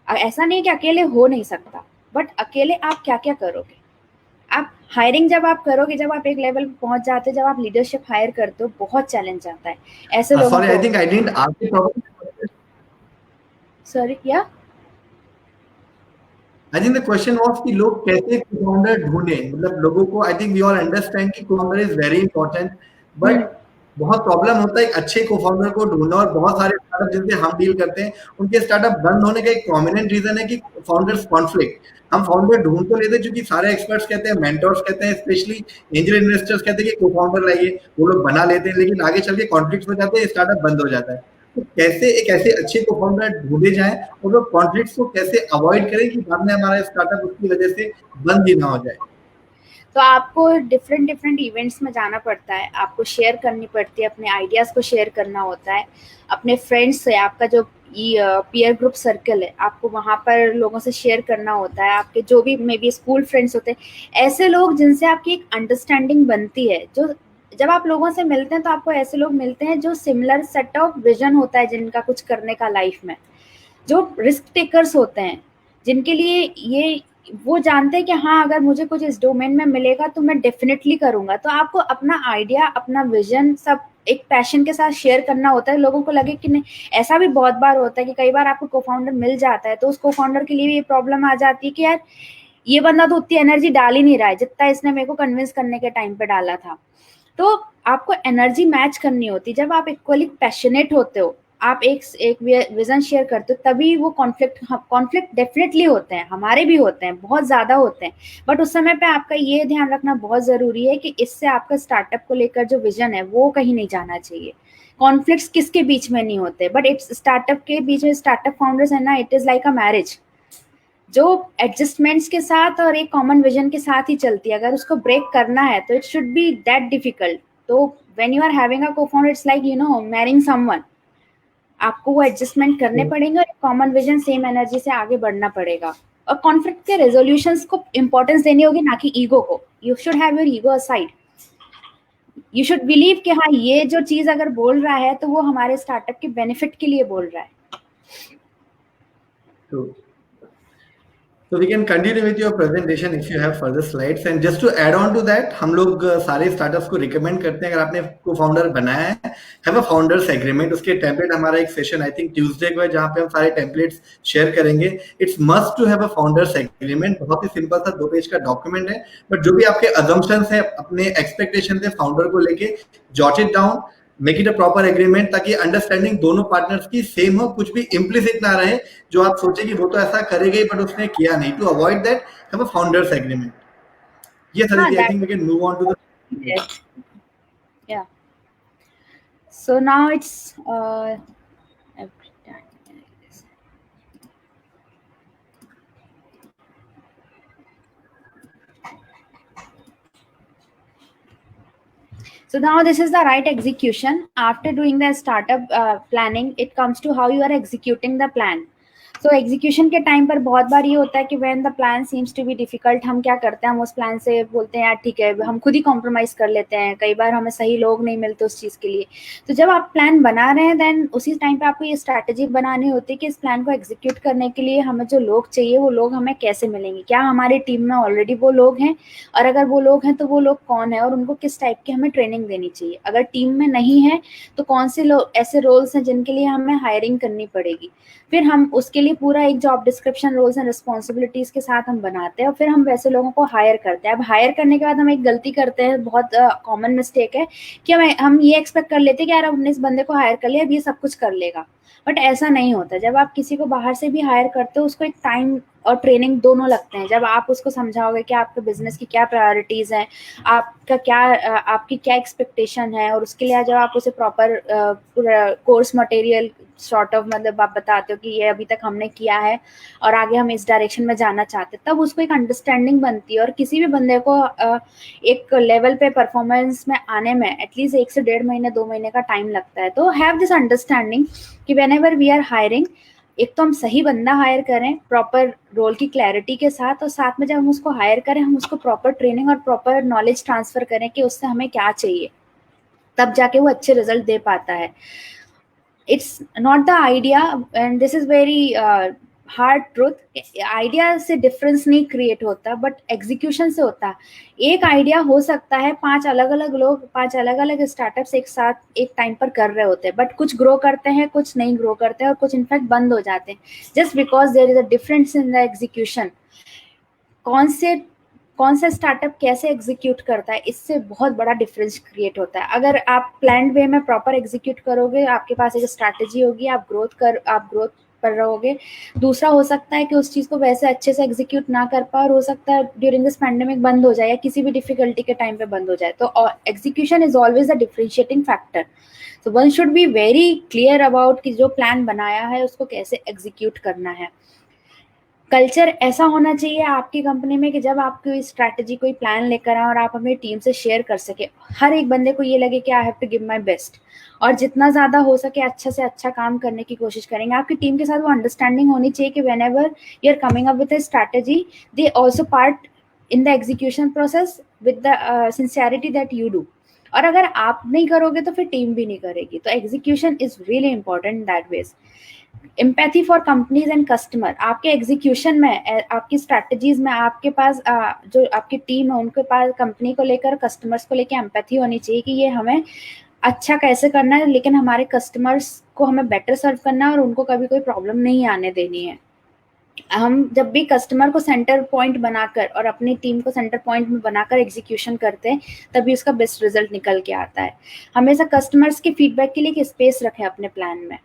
ऐसा नहीं कि अकेले हो नहीं सकता, बट अकेले आप क्या क्या करोगे? आप हायरिंग जब आप करोगे, जब आप एक लेवल पे पहुंच जाते हो, जब आप लीडरशिप हायर करते हो, बहुत चैलेंज आता है ऐसे लोगों Sorry, I को। think I didn't ask you properly. Sorry क्या? I think the question was कि लोग कैसे co-founder ढूंढे, मतलब लोगों को, I think we all understand कि co-founder is very important, but बहुत प्रॉब्लम होता है एक अच्छे co-founder को ढूंढना। और बहुत सारे स्टार्टअप जिनसे हम डील करते हैं, उनके स्टार्टअप बंद होने का एक प्रोमिनेंट रीजन है कि फाउंडर्स कॉन्फ्लिक्ट। हम फाउंडर ढूंढ तो लेते हैं, क्योंकि सारे एक्सपर्ट्स कहते हैं, मेंटर्स कहते हैं, स्पेशली एंजल इन्वेस्टर्स कहते हैं कि co-founder लाइए, वो लोग बना लेते हैं, लेकिन आगे चल के कॉन्फ्लिक्ट हो जाते हैं, स्टार्टअप बंद हो जाता है। तो कैसे एक ऐसे अच्छे को-फाउंडर ढूंढे जाएं, और वो कॉन्फ्लिक्ट्स को कैसे अवॉइड करें कि बाद में हमारा स्टार्टअप उसकी वजह से बंद ही ना हो जाए? तो आपको डिफरेंट डिफरेंट इवेंट्स में जाना पड़ता है, आपको शेयर करनी पड़ती है, अपने आइडियाज़ को शेयर करना होता है अपने फ्रेंड्स से। आपका जो पीयर ग्रुप सर्कल है, आपको वहाँ पर लोगों से शेयर करना होता है, आपके जो भी मे बी स्कूल फ्रेंड्स होते हैं, ऐसे लोग जिनसे आपकी एक अंडरस्टैंडिंग बनती है। जो जब आप लोगों से मिलते हैं तो आपको ऐसे लोग मिलते हैं जो सिमिलर सेट ऑफ विजन होता है जिनका कुछ करने का लाइफ में, जो रिस्क टेकर्स होते हैं, जिनके लिए ये वो जानते हैं कि हाँ, अगर मुझे कुछ इस डोमेन में मिलेगा तो मैं डेफिनेटली करूंगा। तो आपको अपना आइडिया, अपना विजन सब एक पैशन के साथ शेयर करना होता है, लोगों को लगे कि नहीं। ऐसा भी बहुत बार होता है कि कई बार आपको को फाउंडर मिल जाता है, तो उस को फाउंडर के लिए भी ये प्रॉब्लम आ जाती है कि यार, ये बंदा तो उतनी एनर्जी डाल ही नहीं रहा है जितना इसने मेरे को कन्विंस करने के टाइम पे डाला था। तो आपको एनर्जी मैच करनी होती है। जब आप इक्वली पैशनेट होते हो, आप एक विजन शेयर करते हो, तभी वो कॉन्फ्लिक्ट डेफिनेटली होते हैं, हमारे भी होते हैं, बहुत ज़्यादा होते हैं। बट उस समय पे आपका ये ध्यान रखना बहुत ज़रूरी है कि इससे आपका स्टार्टअप को लेकर जो विजन है वो कहीं नहीं जाना चाहिए। कॉन्फ्लिक्ट्स किसके बीच में नहीं होते, बट इट्स स्टार्टअप के बीच में। स्टार्टअप फाउंडर्स है ना, it is like a marriage, जो एडजस्टमेंट्स के साथ और एक कॉमन विजन के साथ ही चलती है। अगर उसको ब्रेक करना है तो it should be that difficult. तो when you are having a co-founder, it's like marrying someone. आपको वो एडजस्टमेंट करने पड़ेंगे और एक कॉमन विजन, सेम एनर्जी से आगे बढ़ना पड़ेगा। और कॉन्फ्लिक्ट के रेजोल्यूशंस को इंपॉर्टेंस देनी होगी, ना कि ईगो को। You should have your ego aside. You should believe कि हाँ, ये जो चीज अगर बोल रहा है तो वो हमारे स्टार्टअप के बेनिफिट के लिए बोल रहा है। True. So we can continue with your presentation if you have further slides. And just to add on to that, हम लोग सारे स्टार्टअप्स को रिकमेंड करते हैं, अगर आपने को फाउंडर बनाया है, हैव अ फाउंडर्स एग्रीमेंट। उसके टेम्पलेट, हमारा एक सेशन आई थिंक ट्यूसडे को है, जहाँ पे हम सारे टेम्पलेट्स शेयर करेंगे। It's must to have a founders agreement. बहुत ही सिंपल सा 2 पेज का डॉक्यूमेंट है, बट जो भी आपके अजम्पशंस है, अपने एक्सपेक्टेशन है फाउंडर को लेके, jot it down, make it a proper agreement, ताकि अंडरस्टैंडिंग दोनों पार्टनर्स की सेम हो, कुछ भी इम्प्लिसिट ना रहे जो आप सोचे कि वो तो ऐसा करेगा ही बट उसने किया नहीं। To avoid that, have a founders agreement. Yes, हाँ, Aditi, I think we that can move on to the. Is, yeah. So now it's every time. So now this is the right execution. After doing the startup planning, it comes to how you are executing the plan. So execution के टाइम पर बहुत बार ये होता है कि when the plan seems to be difficult, हम क्या करते हैं, हम उस प्लान से बोलते हैं यार ठीक है, हम खुद ही कॉम्प्रोमाइज कर लेते हैं, कई बार हमें सही लोग नहीं मिलते उस चीज़ के लिए। तो जब आप प्लान बना रहे हैं देन उसी टाइम पे आपको ये स्ट्रैटेजी बनानी होती है कि इस प्लान को एग्जीक्यूट करने के लिए हमें जो लोग चाहिए वो लोग हमें कैसे मिलेंगे, क्या हमारी टीम में ऑलरेडी वो लोग हैं, और अगर वो लोग हैं तो वो लोग कौन है और उनको किस टाइप की हमें ट्रेनिंग देनी चाहिए। अगर टीम में नहीं है तो कौन से लोग ऐसे रोल्स हैं जिनके लिए हमें हायरिंग करनी पड़ेगी। फिर हम उसके लिए पूरा एक job description, roles and responsibilities के साथ हम बनाते हैं और फिर हम वैसे लोगों को हायर करते हैं। अब हायर करने के बाद हम एक गलती करते हैं, बहुत कॉमन मिस्टेक है कि हम ये एक्सपेक्ट कर लेते हैं कि यार हमने इस बंदे को हायर कर लिया, अब ये सब कुछ कर लेगा। बट ऐसा नहीं होता। जब आप किसी को बाहर से भी हायर करते हो उसको एक टाइम और ट्रेनिंग दोनों लगते हैं। जब आप उसको समझाओगे कि आपके बिजनेस की क्या प्रायोरिटीज हैं, आपका क्या आपकी क्या एक्सपेक्टेशन है, और उसके लिए जब आप उसे proper course material sort of मतलब आप बताते हो कि ये अभी तक हमने किया है और आगे हम इस डायरेक्शन में जाना चाहते हैं, तब उसको एक अंडरस्टैंडिंग बनती है। और किसी भी बंदे को एक लेवल पे परफॉर्मेंस में आने में एटलीस्ट 1 से 1.5 महीने 2 महीने का टाइम लगता है। तो हैव दिस अंडरस्टैंडिंग कि whenever we are hiring, एक तो हम सही बंदा हायर करें प्रॉपर रोल की क्लैरिटी के साथ, और साथ में जब हम उसको हायर करें हम उसको प्रॉपर ट्रेनिंग और प्रॉपर नॉलेज ट्रांसफर करें कि उससे हमें क्या चाहिए, तब जाके वो अच्छे रिजल्ट दे पाता है। It's not the idea, and this is very hard truth, idea से डिफरेंस नहीं क्रिएट होता बट एग्जीक्यूशन से होता है। एक आइडिया हो सकता है 5 अलग अलग लोग 5 अलग अलग स्टार्टअप्स एक साथ एक टाइम पर कर रहे होते हैं, बट कुछ ग्रो करते हैं कुछ नहीं ग्रो करते हैं और कुछ इनफैक्ट बंद हो जाते हैं, just because there is a difference in the execution. कौन सा स्टार्टअप कैसे एग्जीक्यूट करता है, इससे बहुत बड़ा डिफरेंस क्रिएट होता है। अगर आप प्लान्ड वे में प्रॉपर एग्जीक्यूट करोगे, आपके पास एक स्ट्रैटेजी होगी, आप ग्रोथ कर रहोगे। दूसरा हो सकता है कि उस चीज को वैसे अच्छे से एग्जीक्यूट ना कर पाए और हो सकता है ड्यूरिंग दिस पैंडेमिक बंद हो जाए या किसी भी डिफिकल्टी के टाइम पे बंद हो जाए। तो execution is always the differentiating factor. So one should be very clear about कि जो प्लान बनाया है उसको कैसे एग्जीक्यूट करना है। कल्चर ऐसा होना चाहिए आपकी कंपनी में कि जब आप कोई स्ट्रैटेजी कोई प्लान लेकर आए और आप अपनी टीम से शेयर कर सके, हर एक बंदे को ये लगे कि I have to give my best, और जितना ज़्यादा हो सके अच्छा से अच्छा काम करने की कोशिश करेंगे। आपकी टीम के साथ वो अंडरस्टैंडिंग होनी चाहिए कि whenever you are coming up with a strategy, they also part in the execution process with the sincerity that you do. और अगर आप नहीं करोगे तो फिर टीम भी नहीं करेगी। तो execution is really important that ways. Empathy for companies and customer, आपके एग्जीक्यूशन में आपकी स्ट्रैटेजीज में आपके पास जो आपकी टीम है उनके पास कंपनी को लेकर कस्टमर्स को लेकर एम्पैथी होनी चाहिए कि ये हमें अच्छा कैसे करना है, लेकिन हमारे कस्टमर्स को हमें बेटर सर्व करना है और उनको कभी कोई प्रॉब्लम नहीं आने देनी है। हम जब भी कस्टमर को सेंटर पॉइंट बनाकर और अपनी टीम को सेंटर पॉइंट में बनाकर एग्जीक्यूशन करते हैं तभी उसका बेस्ट रिजल्ट निकल के आता है। हमेशा कस्टमर्स के फीडबैक के लिए एक स्पेस रखें अपने प्लान में,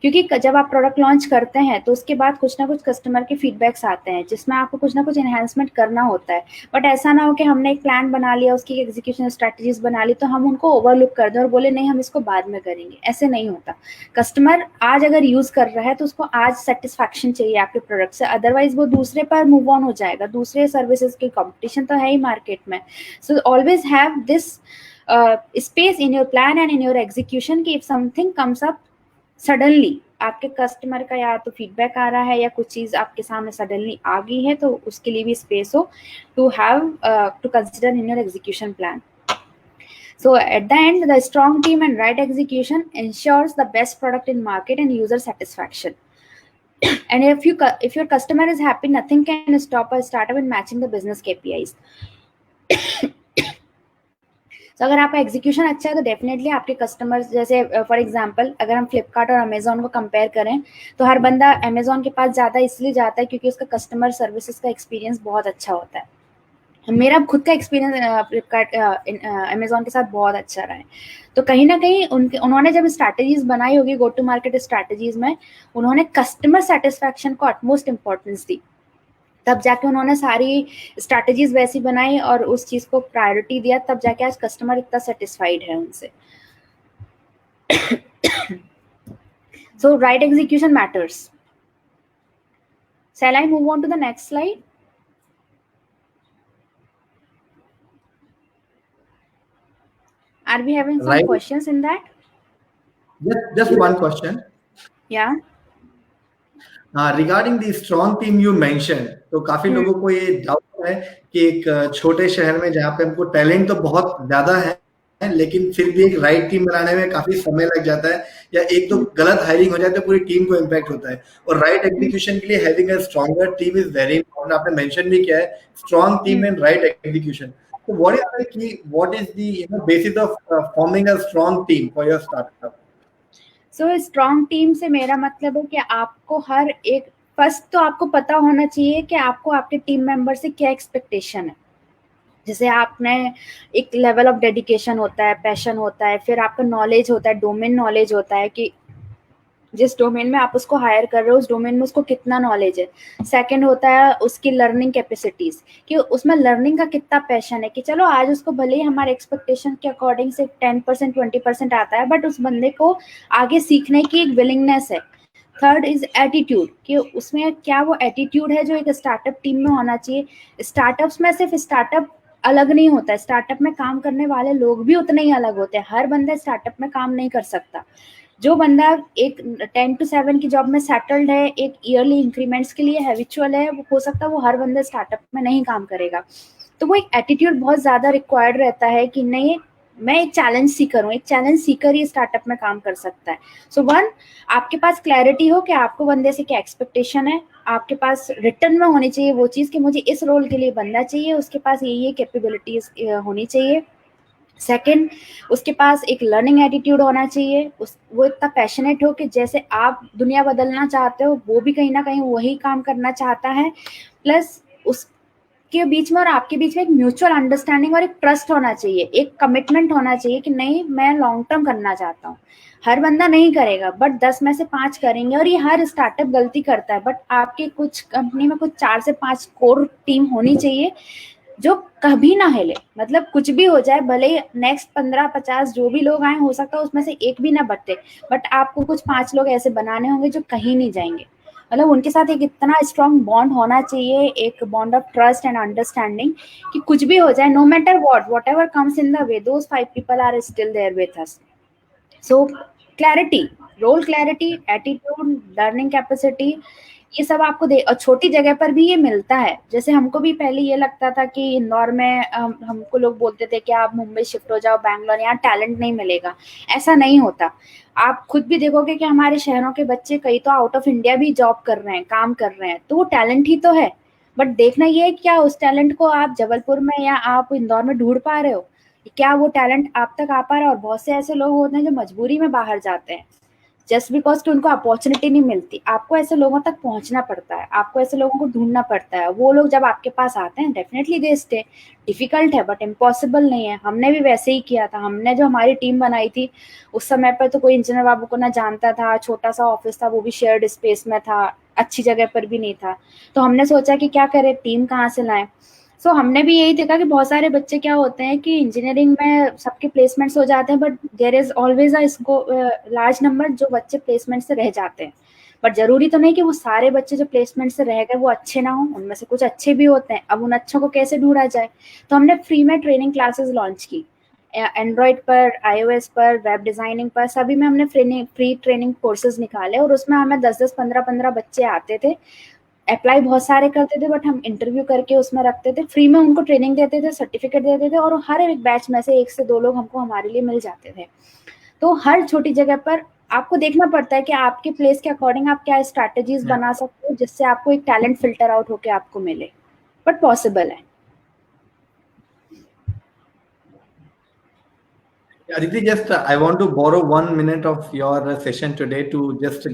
क्योंकि जब आप प्रोडक्ट लॉन्च करते हैं तो उसके बाद कुछ ना कुछ कस्टमर के फीडबैक्स आते हैं जिसमें आपको कुछ ना कुछ एनहांसमेंट करना होता है। बट ऐसा ना हो कि हमने एक प्लान बना लिया, उसकी एग्जीक्यूशन स्ट्रैटेजीज बना ली तो हम उनको ओवरलुक कर दें और बोले नहीं हम इसको बाद में करेंगे। ऐसे नहीं होता। कस्टमर आज अगर यूज कर रहा है तो उसको आज सेटिस्फैक्शन चाहिए आपके प्रोडक्ट से, अदरवाइज वो दूसरे पर मूव ऑन हो जाएगा। दूसरे सर्विसेज की कंपटीशन तो है ही मार्केट में। So always have this space in your plan and in your execution कि if something comes up suddenly, आपके कस्टमर का या तो फीडबैक आ रहा है या कुछ चीज आपके सामने सडनली आ गई है, तो उसके लिए भी स्पेस हो to have to consider in your execution plan. So at the end, the strong team and right execution ensures the best product in market and user satisfaction. And if your customer is happy, nothing can stop a startup in matching the business KPIs. तो अगर आपका एग्जीक्यूशन अच्छा है तो डेफिनेटली आपके कस्टमर्स, जैसे फॉर एग्जांपल अगर हम फ्लिपकार्ट और अमेजोन को कंपेयर करें तो हर बंदा अमेजोन के पास जाता है, इसलिए जाता है क्योंकि उसका कस्टमर सर्विसेज का एक्सपीरियंस बहुत अच्छा होता है। मेरा खुद का एक्सपीरियंस फ्लिपकार्ट अमेजोन के साथ बहुत अच्छा रहा है। तो कहीं ना कहीं उन्होंने जब स्ट्रैटेजीज बनाई होगी गो टू मार्केट स्ट्रैटेजीज में, उन्होंने कस्टमर सेटिस्फैक्शन को अटमोस्ट इंपॉर्टेंस दी, तब जाके उन्होंने सारी स्ट्रैटेजीज वैसी बनाई और उस चीज को प्रायोरिटी दिया, तब जाके आज कस्टमर इतना सेटिस्फाइड है उनसे। So right execution matters. Shall I move on to the next slide? Are we having some Right. questions in that? Just one question. Yeah. Regarding the strong team you mention, तो काफी लोगों को ये डाउट है कि एक छोटे शहर में जहाँ पे हमको टैलेंट तो बहुत ज्यादा है, लेकिन फिर भी एक राइट टीम बनाने में काफी समय लग जाता है, या एक तो गलत हायरिंग हो जाए तो पूरी टीम को इम्पैक्ट होता है। और राइट एग्जीक्यूशन के लिए having a stronger team is very important. आपने मेंशन भी किया है strong team and right execution. So what is the basis of forming a strong team for your startup? So strong team से मेरा मतलब है कि आपको हर एक फर्स्ट तो आपको पता होना चाहिए कि आपको आपके टीम मेंबर से क्या एक्सपेक्टेशन है। जैसे आपने एक लेवल ऑफ डेडिकेशन होता है, पैशन होता है, फिर आपका नॉलेज होता है, डोमेन नॉलेज होता है कि जिस डोमेन में आप उसको हायर कर रहे हो उस डोमेन में उसको कितना नॉलेज है। सेकंड होता है उसकी लर्निंग कैपेसिटीज, कि उसमें लर्निंग का कितना पैशन है, कि चलो आज उसको भले ही हमारे एक्सपेक्टेशन के अकॉर्डिंग से 10% 20% आता है, बट उस बंदे को आगे सीखने की एक विलिंगनेस है। थर्ड इज एटीट्यूड, कि उसमें क्या वो एटीट्यूड है जो एक स्टार्टअप टीम में होना चाहिए। स्टार्टअप्स में सिर्फ स्टार्टअप अलग नहीं होता है, स्टार्टअप में काम करने वाले लोग भी उतने ही अलग होते हैं। हर बंदा स्टार्टअप में काम नहीं कर सकता। जो बंदा एक 10 to 7 की जॉब में सेटल्ड है, एक ईयरली इंक्रीमेंट्स के लिए हैबिचुअल है, वो हो सकता है वो हर बंदा स्टार्टअप में नहीं काम करेगा। तो वो एक एटीट्यूड बहुत ज्यादा रिक्वायर्ड रहता है कि नहीं, मैं एक चैलेंज सीकर हूँ, एक चैलेंज सीकर ही स्टार्टअप में काम कर सकता है। सो वन, आपके पास क्लैरिटी हो कि आपको बंदे से क्या एक्सपेक्टेशन है, आपके पास रिटर्न में होनी चाहिए वो चीज़ कि मुझे इस रोल के लिए बंदा चाहिए, उसके पास ये कैपेबिलिटीज होनी चाहिए। सेकंड, उसके पास एक लर्निंग एटीट्यूड होना चाहिए, वो इतना पैशनेट हो कि जैसे आप दुनिया बदलना चाहते हो वो भी कहीं ना कहीं वही काम करना चाहता है। प्लस उसके बीच में और आपके बीच में एक म्यूचुअल अंडरस्टैंडिंग और एक ट्रस्ट होना चाहिए, एक कमिटमेंट होना चाहिए कि नहीं मैं लॉन्ग टर्म करना चाहता हूँ। हर बंदा नहीं करेगा, बट 10 में से 5 करेंगे, और ये हर स्टार्टअप गलती करता है। बट आपके कुछ कंपनी में कुछ 4 से 5 कोर टीम होनी चाहिए जो कभी ना हिले, मतलब कुछ भी हो जाए, भले नेक्स्ट 15-50 जो भी लोग आए, हो सकता है उसमें से एक भी ना बटे, बट आपको कुछ 5 लोग ऐसे बनाने होंगे जो कहीं नहीं जाएंगे। मतलब उनके साथ एक इतना स्ट्रॉन्ग बॉन्ड होना चाहिए, एक bond of trust and understanding, कि कुछ भी हो जाए, no matter whatever comes in the way, those 5 people are still there with us. So clarity, role clarity, attitude, learning capacity, ये सब आपको दे। और छोटी जगह पर भी ये मिलता है। जैसे हमको भी पहले ये लगता था कि इंदौर में हमको लोग बोलते थे कि आप मुंबई शिफ्ट हो जाओ, बैंगलोर, यहाँ टैलेंट नहीं मिलेगा। ऐसा नहीं होता। आप खुद भी देखोगे कि हमारे शहरों के बच्चे कई तो आउट ऑफ इंडिया भी जॉब कर रहे हैं, काम कर रहे हैं, तो वो टैलेंट ही तो है। बट देखना ये है क्या उस टैलेंट को आप जबलपुर में या आप इंदौर में ढूंढ पा रहे हो, क्या वो टैलेंट आप तक आ पा रहा है। और बहुत से ऐसे लोग होते हैं जो मजबूरी में बाहर जाते हैं जस्ट बिकॉज कि उनको अपॉर्चुनिटी नहीं मिलती। आपको ऐसे लोगों तक पहुंचना पड़ता है, आपको ऐसे लोगों को ढूंढना पड़ता है। वो लोग जब आपके पास आते हैं डेफिनेटली दे स्टे। डिफिकल्ट है बट इम्पॉसिबल नहीं है। हमने भी वैसे ही किया था। हमने जो हमारी टीम बनाई थी उस समय पर तो कोई इंजीनियर बाबू को ना जानता था, छोटा सा ऑफिस था, वो भी शेयर्ड स्पेस में था, अच्छी जगह पर भी नहीं था। तो हमने सोचा कि क्या करें, टीम कहाँ से लाएं। सो हमने भी यही देखा कि बहुत सारे बच्चे क्या होते हैं कि इंजीनियरिंग में सबके प्लेसमेंट्स हो जाते हैं, but there is always large number जो बच्चे प्लेसमेंट से रह जाते हैं। बट जरूरी तो नहीं कि वो सारे बच्चे जो प्लेसमेंट से रह गए वो अच्छे ना हो, उनमें से कुछ अच्छे भी होते हैं। अब उन अच्छों को कैसे ढूंढा जाए, तो हमने फ्री में ट्रेनिंग क्लासेस लॉन्च की, एंड्रॉइड पर, iOS पर, वेब डिजाइनिंग पर, सभी में हमने फ्री ट्रेनिंग कोर्सेज निकाले। और उसमें हमें 10-10 15-15 बच्चे आते थे। अप्लाई बहुत सारे करते थे बट हम इंटरव्यू करके उसमें रखते थे, फ्री में उनको ट्रेनिंग देते थे, सर्टिफिकेट देते थे, और हर एक बैच में से 1 से 2 लोग हमको हमारे लिए मिल जाते थे। तो हर छोटी जगह पर आपको देखना पड़ता है कि आपके प्लेस के अकॉर्डिंग आप क्या स्ट्रैटेजीज बना सकते हो जिससे आपको एक टैलेंट फिल्टर आउट होके आपको मिले, बट पॉसिबल है। Aditi, just I want to borrow 1 minute of your session today to just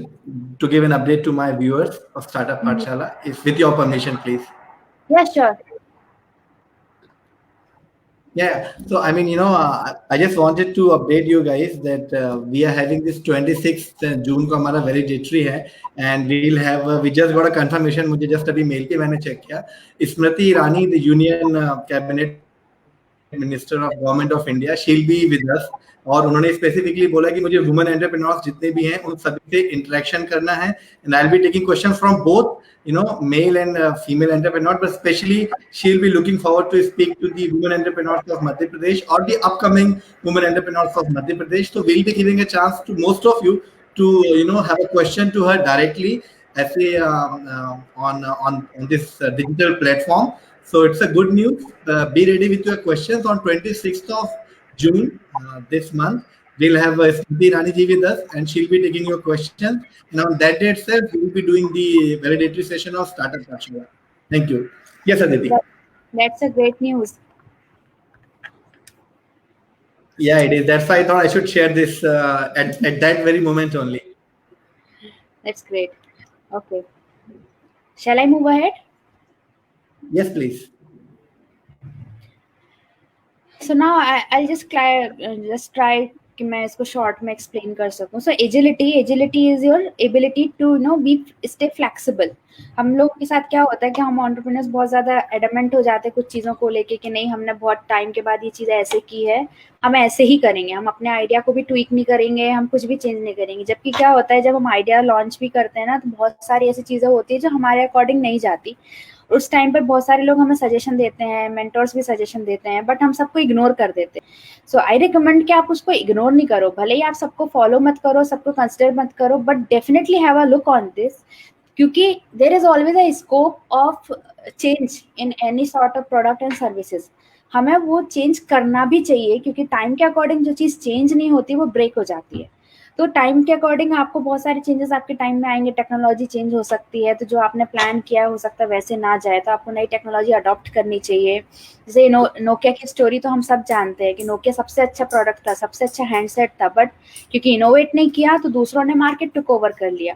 to give an update to my viewers of Startup Pathshala. If with your permission, please. Yeah, sure. Yeah. So I mean, I just wanted to update you guys that we are having this 26th June को हमारा validatory है, and we'll have we just got a confirmation. मुझे just अभी mail पे मैंने check किया. Smriti Irani, the Union Cabinet minister of government of India, she'll be with us. और उन्होंने स्पेसिफिकली बोला कि मुझे वुमेन एंटरप्रेन्योर्स जितने भी हैं उन सभी से इंटरेक्शन करना है, and I will be taking questions from both male and female entrepreneur, but specially she will be looking forward to speak to the women entrepreneurs of Madhya Pradesh और the upcoming women entrepreneurs of Madhya Pradesh. So we'll be giving a chance to most of you to have a question to her directly, essay on this digital platform. So it's a good news. Be ready with your questions on 26th of June this month. We'll have Smriti Rani ji with us, and she'll be taking your questions. And on that day itself, we'll be doing the validatory session of Startup Kashmir. Thank you. Yes, Aditi. That's a great news. Yeah, it is. That's why I thought I should share this at that very moment only. That's great. Okay. Shall I move ahead? Yes, please. So now I'll just try कि मैं इसको शॉर्ट में एक्सप्लेन कर सकूं. So agility is your ability to stay flexible. हम लोग के साथ क्या होता है कि हम एंटरप्रेन्योर्स बहुत ज़्यादा एडमेंट हो जाते हैं कुछ चीज़ों को लेके कि नहीं, हमने बहुत टाइम के बाद ये चीज़ ऐसे की है, हम ऐसे ही करेंगे, हम अपने आइडिया को भी ट्वीक नहीं करेंगे, हम कुछ भी चेंज नहीं करेंगे. जबकि क्या होता है, जब हम आइडिया लॉन्च भी करते हैं ना, तो बहुत सारी ऐसी चीज़ें होती है जो हमारे अकॉर्डिंग नहीं जाती. उस टाइम पर बहुत सारे लोग हमें सजेशन देते हैं, मेंटर्स भी सजेशन देते हैं, बट हम सबको इग्नोर कर देते हैं. सो आई रिकमेंड कि आप उसको इग्नोर नहीं करो. भले ही आप सबको फॉलो मत करो, सबको कंसिडर मत करो, but definitely have a look on this, क्योंकि there is always a scope of change in any sort of product and services. हमें वो चेंज करना भी चाहिए, क्योंकि टाइम के अकॉर्डिंग जो चीज़ चेंज नहीं होती वो ब्रेक हो जाती है. तो टाइम के अकॉर्डिंग आपको बहुत सारे चेंजेस आपके टाइम में आएंगे, टेक्नोलॉजी चेंज हो सकती है, तो जो आपने प्लान किया हो सकता है वैसे ना जाए, तो आपको नई टेक्नोलॉजी अडॉप्ट करनी चाहिए. जैसे नोकिया की स्टोरी तो हम सब जानते हैं कि नोकिया सबसे अच्छा प्रोडक्ट था, सबसे अच्छा हैंडसेट था, बट क्योंकि इनोवेट नहीं किया तो दूसरों ने मार्केट टुक ओवर कर लिया.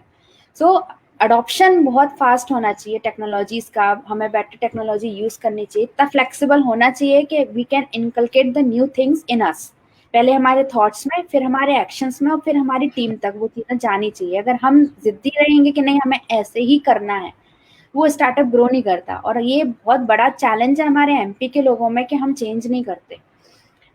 सो अडॉप्शन बहुत फास्ट होना चाहिए टेक्नोलॉजीज का, हमें बेटर टेक्नोलॉजी यूज करनी चाहिए, इतना फ्लेक्सिबल होना चाहिए कि we can inculcate the new things in us. पहले हमारे थॉट्स में, फिर हमारे एक्शंस में, और फिर हमारी टीम तक वो चीज़ें जानी चाहिए. अगर हम जिद्दी रहेंगे कि नहीं हमें ऐसे ही करना है, वो स्टार्टअप ग्रो नहीं करता. और ये बहुत बड़ा चैलेंज है हमारे एमपी के लोगों में कि हम चेंज नहीं करते.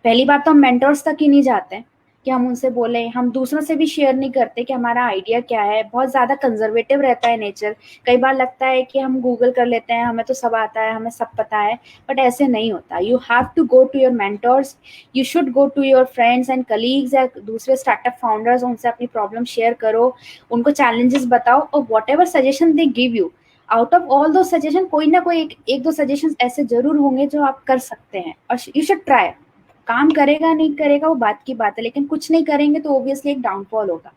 पहली बात तो हम मेंटर्स तक ही नहीं जाते कि हम उनसे बोले, हम दूसरों से भी शेयर नहीं करते कि हमारा आइडिया क्या है. बहुत ज़्यादा कंजर्वेटिव रहता है नेचर. कई बार लगता है कि हम गूगल कर लेते हैं, हमें तो सब आता है, हमें सब पता है, बट ऐसे नहीं होता. You have to go to your mentors, you should go to your friends and colleagues या दूसरे स्टार्टअप फाउंडर्स, उनसे अपनी प्रॉब्लम शेयर करो, उनको चैलेंजेस बताओ, और what ever suggestion they give you, out of all दो सजेशन कोई ना कोई एक दो सजेशन ऐसे जरूर होंगे जो आप कर सकते हैं, और यू शुड ट्राई. काम करेगा नहीं करेगा वो बात की बात है, लेकिन कुछ नहीं करेंगे तो ऑब्वियसली एक डाउनफॉल होगा.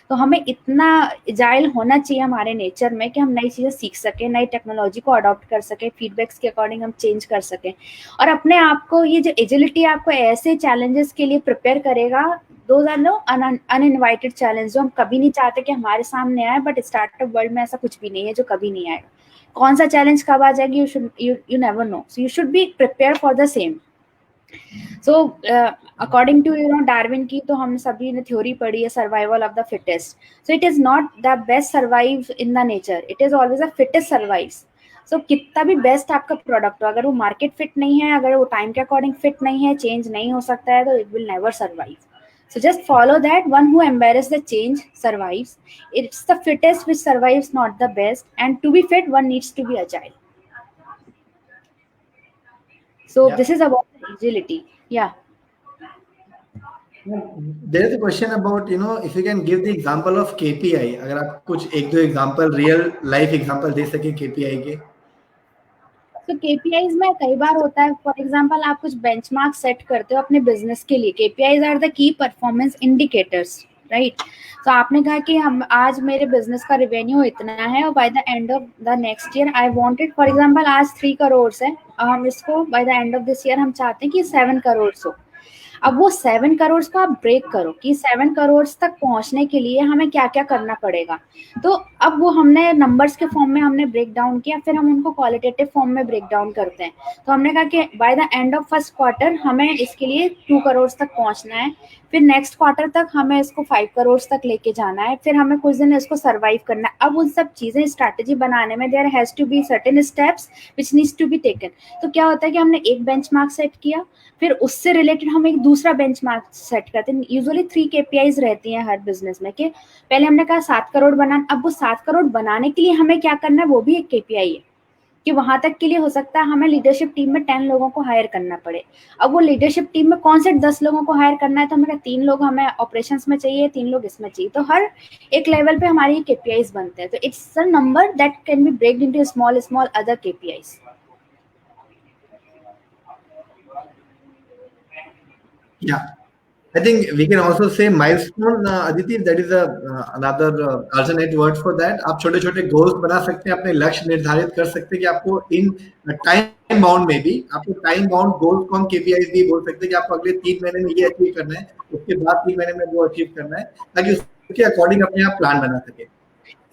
तो हमें इतना एजाइल होना चाहिए हमारे नेचर में कि हम नई चीज़ें सीख सकें, नई टेक्नोलॉजी को अडॉप्ट कर सकें, फीडबैक्स के अकॉर्डिंग हम चेंज कर सकें. और अपने आप को, ये जो एजिलिटी आपको ऐसे चैलेंजेस के लिए प्रिपेयर करेगा, those are no uninvited challenge, जो हम कभी नहीं चाहते कि हमारे सामने आए, बट स्टार्टअप वर्ल्ड में ऐसा कुछ भी नहीं है जो कभी नहीं आएगा. कौन सा चैलेंज कब आ जाएगी, you never know. So you should be prepare for the same. So according to Darwin की तो हम सभी ने थ्योरी पढ़ी है, survival of the fittest. So it is not the best survive in the nature, it is always the fittest survives. So कितना भी बेस्ट आपका प्रोडक्ट हो, अगर वो मार्केट फिट नहीं है, अगर वो टाइम के अकॉर्डिंग फिट नहीं है, चेंज नहीं हो सकता है, तो it will never survive. So just follow that. One who embraces the change survives. It's the fittest which survives, not the best. And to be fit, one needs to be agile. So Yeah. this is about agility. Yeah. There is a question about, if you can give the example of KPI. अगर आप कुछ एक दो एग्जांपल, रियल लाइफ एग्जांपल दे सके KPI के. तो KPIs में कई बार होता है, फॉर एग्जांपल आप कुछ बेंचमार्क सेट करते हो अपने बिजनेस के लिए. KPIs are the key performance indicators, right. तो आपने कहा कि हम आज मेरे बिजनेस का रेवेन्यू इतना है, और bye the end of the next year I wanted, for example आज 3 करोड़ है, हम इसको bye the end of this year हम चाहते हैं कि 7 करोड़ हो. अब वो 7 करोड़ को आप ब्रेक करो कि 7 करोड़ तक पहुंचने के लिए हमें क्या क्या करना पड़ेगा. तो अब वो हमने नंबर्स के फॉर्म में हमने ब्रेक डाउन किया, फिर हम उनको क्वालिटेटिव फॉर्म में ब्रेक डाउन करते हैं. तो हमने कहा कि by the end of first quarter हमें इसके लिए 2 करोड़ तक पहुंचना है, फिर नेक्स्ट क्वार्टर तक हमें इसको 5 करोड़ तक लेके जाना है, फिर हमें कुछ दिन इसको सर्वाइव करना है. अब उन सब चीजें स्ट्रैटेजी बनाने में there has to be certain steps which needs to be taken. तो क्या होता है कि हमने एक बेंचमार्क सेट किया, फिर उससे रिलेटेड हम एक दूसरा बेंचमार्क सेट करते हैं. यूजुअली 3 KPIs रहती हैं हर बिजनेस में, कि पहले हमने कहा 7 करोड़ बनाना, अब वो 7 करोड़ बनाने के लिए हमें क्या करना है वो भी एक KPI है. कि वहां तक के लिए हो सकता है हमें लीडरशिप टीम में 10 लोगों को हायर करना पड़े। अब वो लीडरशिप टीम में कौन से 10 लोगों को हायर करना है, तो हमें 3 लोग हमें ऑपरेशंस में चाहिए, 3 लोग इसमें चाहिए। तो हर एक लेवल पे हमारी केपीआईज बनते हैं। तो it's a number that can be breaked into small small other KPIs. Yeah, I think we can also say milestone, Aditi. That is a another alternate word for that. आप छोटे छोटे गोल्स बना सकते हैं, अपने लक्ष्य निर्धारित कर सकते हैं कि आपको इन टाइम बाउंड में भी, आपको टाइम बाउंड गोल्स को हम केपीआई भी बोल सकते हैं कि आपको अगले 3 महीने में ये अचीव करना है, उसके बाद 3 महीने में वो अचीव करना है, ताकि उसके अकॉर्डिंग अपने आप प्लान बना सके।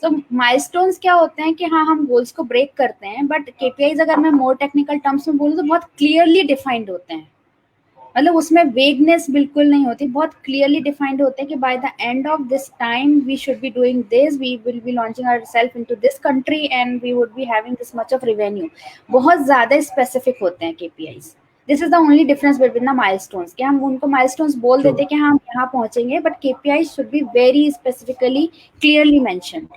तो माइलस्टोन्स क्या होते हैं कि हाँ हम गोल्स को ब्रेक करते हैं, बट केपीआईज अगर मैं मोर टेक्निकल टर्म्स में बोलूँ तो बहुत क्लियरली डिफाइंड होते हैं। मतलब उसमें वेगनेस बिल्कुल नहीं होती, बहुत क्लियरली डिफाइंड होते हैं कि by the end of this time we should be doing this, we will be launching ourselves into this country and we would be having this much of revenue. बहुत ज्यादा स्पेसिफिक होते हैं KPIs. This is the only difference between the milestones, कि हम उनको माइलस्टोन्स बोल देते हैं कि हाँ हम यहाँ पहुंचेंगे, but KPI should be very specifically clearly mentioned.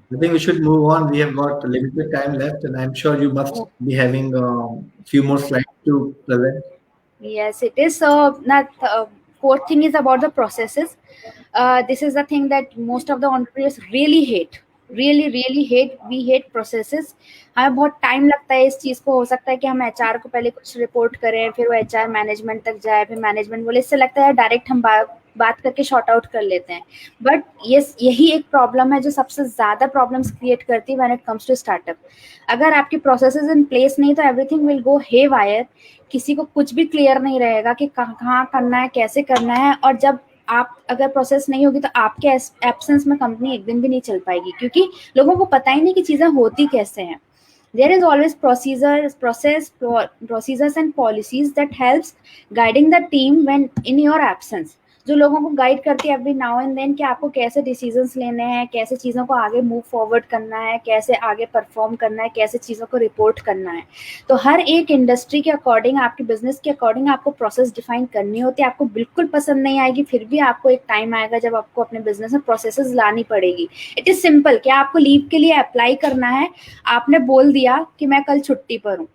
I think we should move on. We have got limited time left, and I'm sure you must be having a few more slides to present. Yes, it is. So, that fourth thing is about the processes. This is the thing that most of the entrepreneurs really hate. Really hate. We hate processes. हमें बहुत टाइम लगता है इस चीज को। हो सकता है कि हम एचआर को पहले कुछ रिपोर्ट करें, फिर वो एचआर मैनेजमेंट तक जाए, फिर मैनेजमेंट बोले। इससे लगता है डायरेक्ट हम बात करके शॉर्ट आउट कर लेते हैं। बट यही एक प्रॉब्लम है जो सबसे ज्यादा प्रॉब्लम्स क्रिएट करती है when it comes to startup. अगर आपकी प्रोसेसेस इन प्लेस नहीं तो everything will go haywire. किसी को कुछ भी क्लियर नहीं रहेगा कि कहाँ करना है, कैसे करना है। और जब आप अगर प्रोसेस नहीं होगी तो आपके एब्सेंस में कंपनी एक दिन भी नहीं चल पाएगी, क्योंकि लोगों को पता ही नहीं कि चीजें होती कैसे हैं। There is always procedures and policies that helps guiding the team when in your absence, जो लोगों को गाइड करती है एवरी नाउ एंड देन कि आपको कैसे डिसीजंस लेने हैं, कैसे चीज़ों को आगे मूव फॉरवर्ड करना है, कैसे आगे परफॉर्म करना है, कैसे चीज़ों को रिपोर्ट करना है। तो हर एक इंडस्ट्री के अकॉर्डिंग, आपके बिजनेस के अकॉर्डिंग आपको प्रोसेस डिफाइन करनी होती है। आपको बिल्कुल पसंद नहीं आएगी, फिर भी आपको एक टाइम आएगा जब आपको अपने बिजनेस में प्रोसेसेस लानी पड़ेगी। इट इज सिंपल, क्या आपको लीव के लिए अप्लाई करना है, आपने बोल दिया कि मैं कल छुट्टी पर हूँ,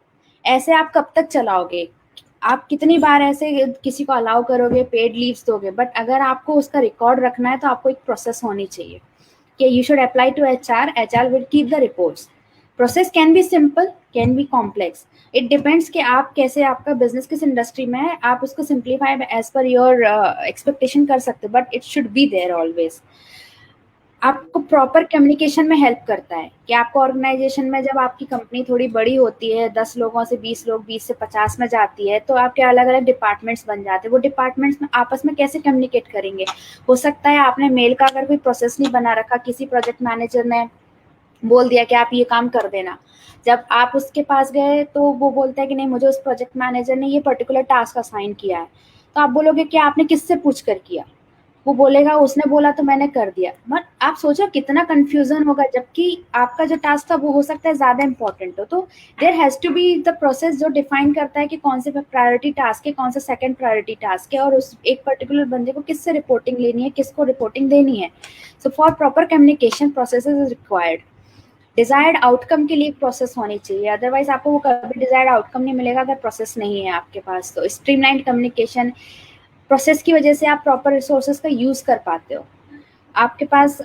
ऐसे आप कब तक चलाओगे? आप कितनी बार ऐसे किसी को अलाउ करोगे, पेड लीव्स दोगे? बट अगर आपको उसका रिकॉर्ड रखना है तो आपको एक प्रोसेस होनी चाहिए कि you should apply to HR, HR will keep the reports. Process can be simple, can be complex, it depends कि आप कैसे, आपका बिजनेस किस इंडस्ट्री में है, आप उसको simplify as per your expectation कर सकते हो, but it should be there always. आपको प्रॉपर कम्युनिकेशन में हेल्प करता है कि आपको ऑर्गेनाइजेशन में, जब आपकी कंपनी थोड़ी बड़ी होती है, 10 लोगों से 20 लोग, 20 से 50 में जाती है, तो आपके अलग अलग डिपार्टमेंट्स बन जाते हैं। वो डिपार्टमेंट्स में आपस में कैसे कम्युनिकेट करेंगे? हो सकता है आपने मेल का अगर कोई प्रोसेस नहीं बना रखा, किसी प्रोजेक्ट मैनेजर ने बोल दिया कि आप ये काम कर देना, जब आप उसके पास गए तो वो बोलता है कि नहीं, मुझे उस प्रोजेक्ट मैनेजर ने ये पर्टिकुलर टास्क असाइन किया है। तो आप बोलोगे कि आपने किससे पूछ कर किया? वो बोलेगा उसने बोला तो मैंने कर दिया। बट आप सोचो कितना कंफ्यूजन होगा, जबकि आपका जो टास्क था वो हो सकता है ज्यादा इंपॉर्टेंट हो। तो there has to be the process जो डिफाइन करता है कि कौन से प्रायोरिटी टास्क है, कौन सा सेकंड प्रायोरिटी टास्क है, और उस एक पर्टिकुलर बंदे को किससे रिपोर्टिंग लेनी है, किसको रिपोर्टिंग देनी है। So for proper communication processes is required. Desired outcome के लिए प्रोसेस होनी चाहिए, अदरवाइज आपको वो कभी डिजायर्ड आउटकम नहीं मिलेगा अगर प्रोसेस नहीं है आपके पास। तो स्ट्रीमलाइन कम्युनिकेशन प्रोसेस की वजह से आप प्रॉपर रिसोर्सेज का यूज कर पाते हो। आपके पास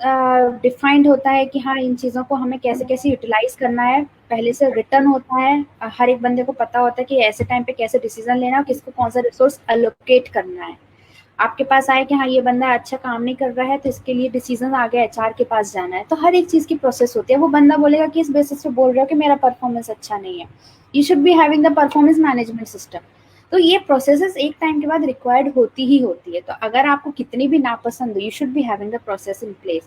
डिफाइंड होता है कि हाँ इन चीज़ों को हमें कैसे कैसे यूटिलाइज करना है, पहले से रिटर्न होता है। हर एक बंदे को पता होता है कि ऐसे टाइम पे कैसे डिसीजन लेना है, किसको कौन सा रिसोर्स अलोकेट करना है। आपके पास आए कि हाँ ये बंदा अच्छा काम नहीं कर रहा है तो इसके लिए डिसीजन आगे एचआर के पास जाना है। तो हर एक चीज़ की प्रोसेस होती है। वो बंदा बोलेगा कि इस बेसिस पे बोल रहे हो कि मेरा परफॉर्मेंस अच्छा नहीं है, you should be having the performance management system. तो ये प्रोसेसेस एक टाइम के बाद रिक्वायर्ड होती ही होती है। तो अगर आपको कितनी भी नापसंद हो, you should be having the process in place.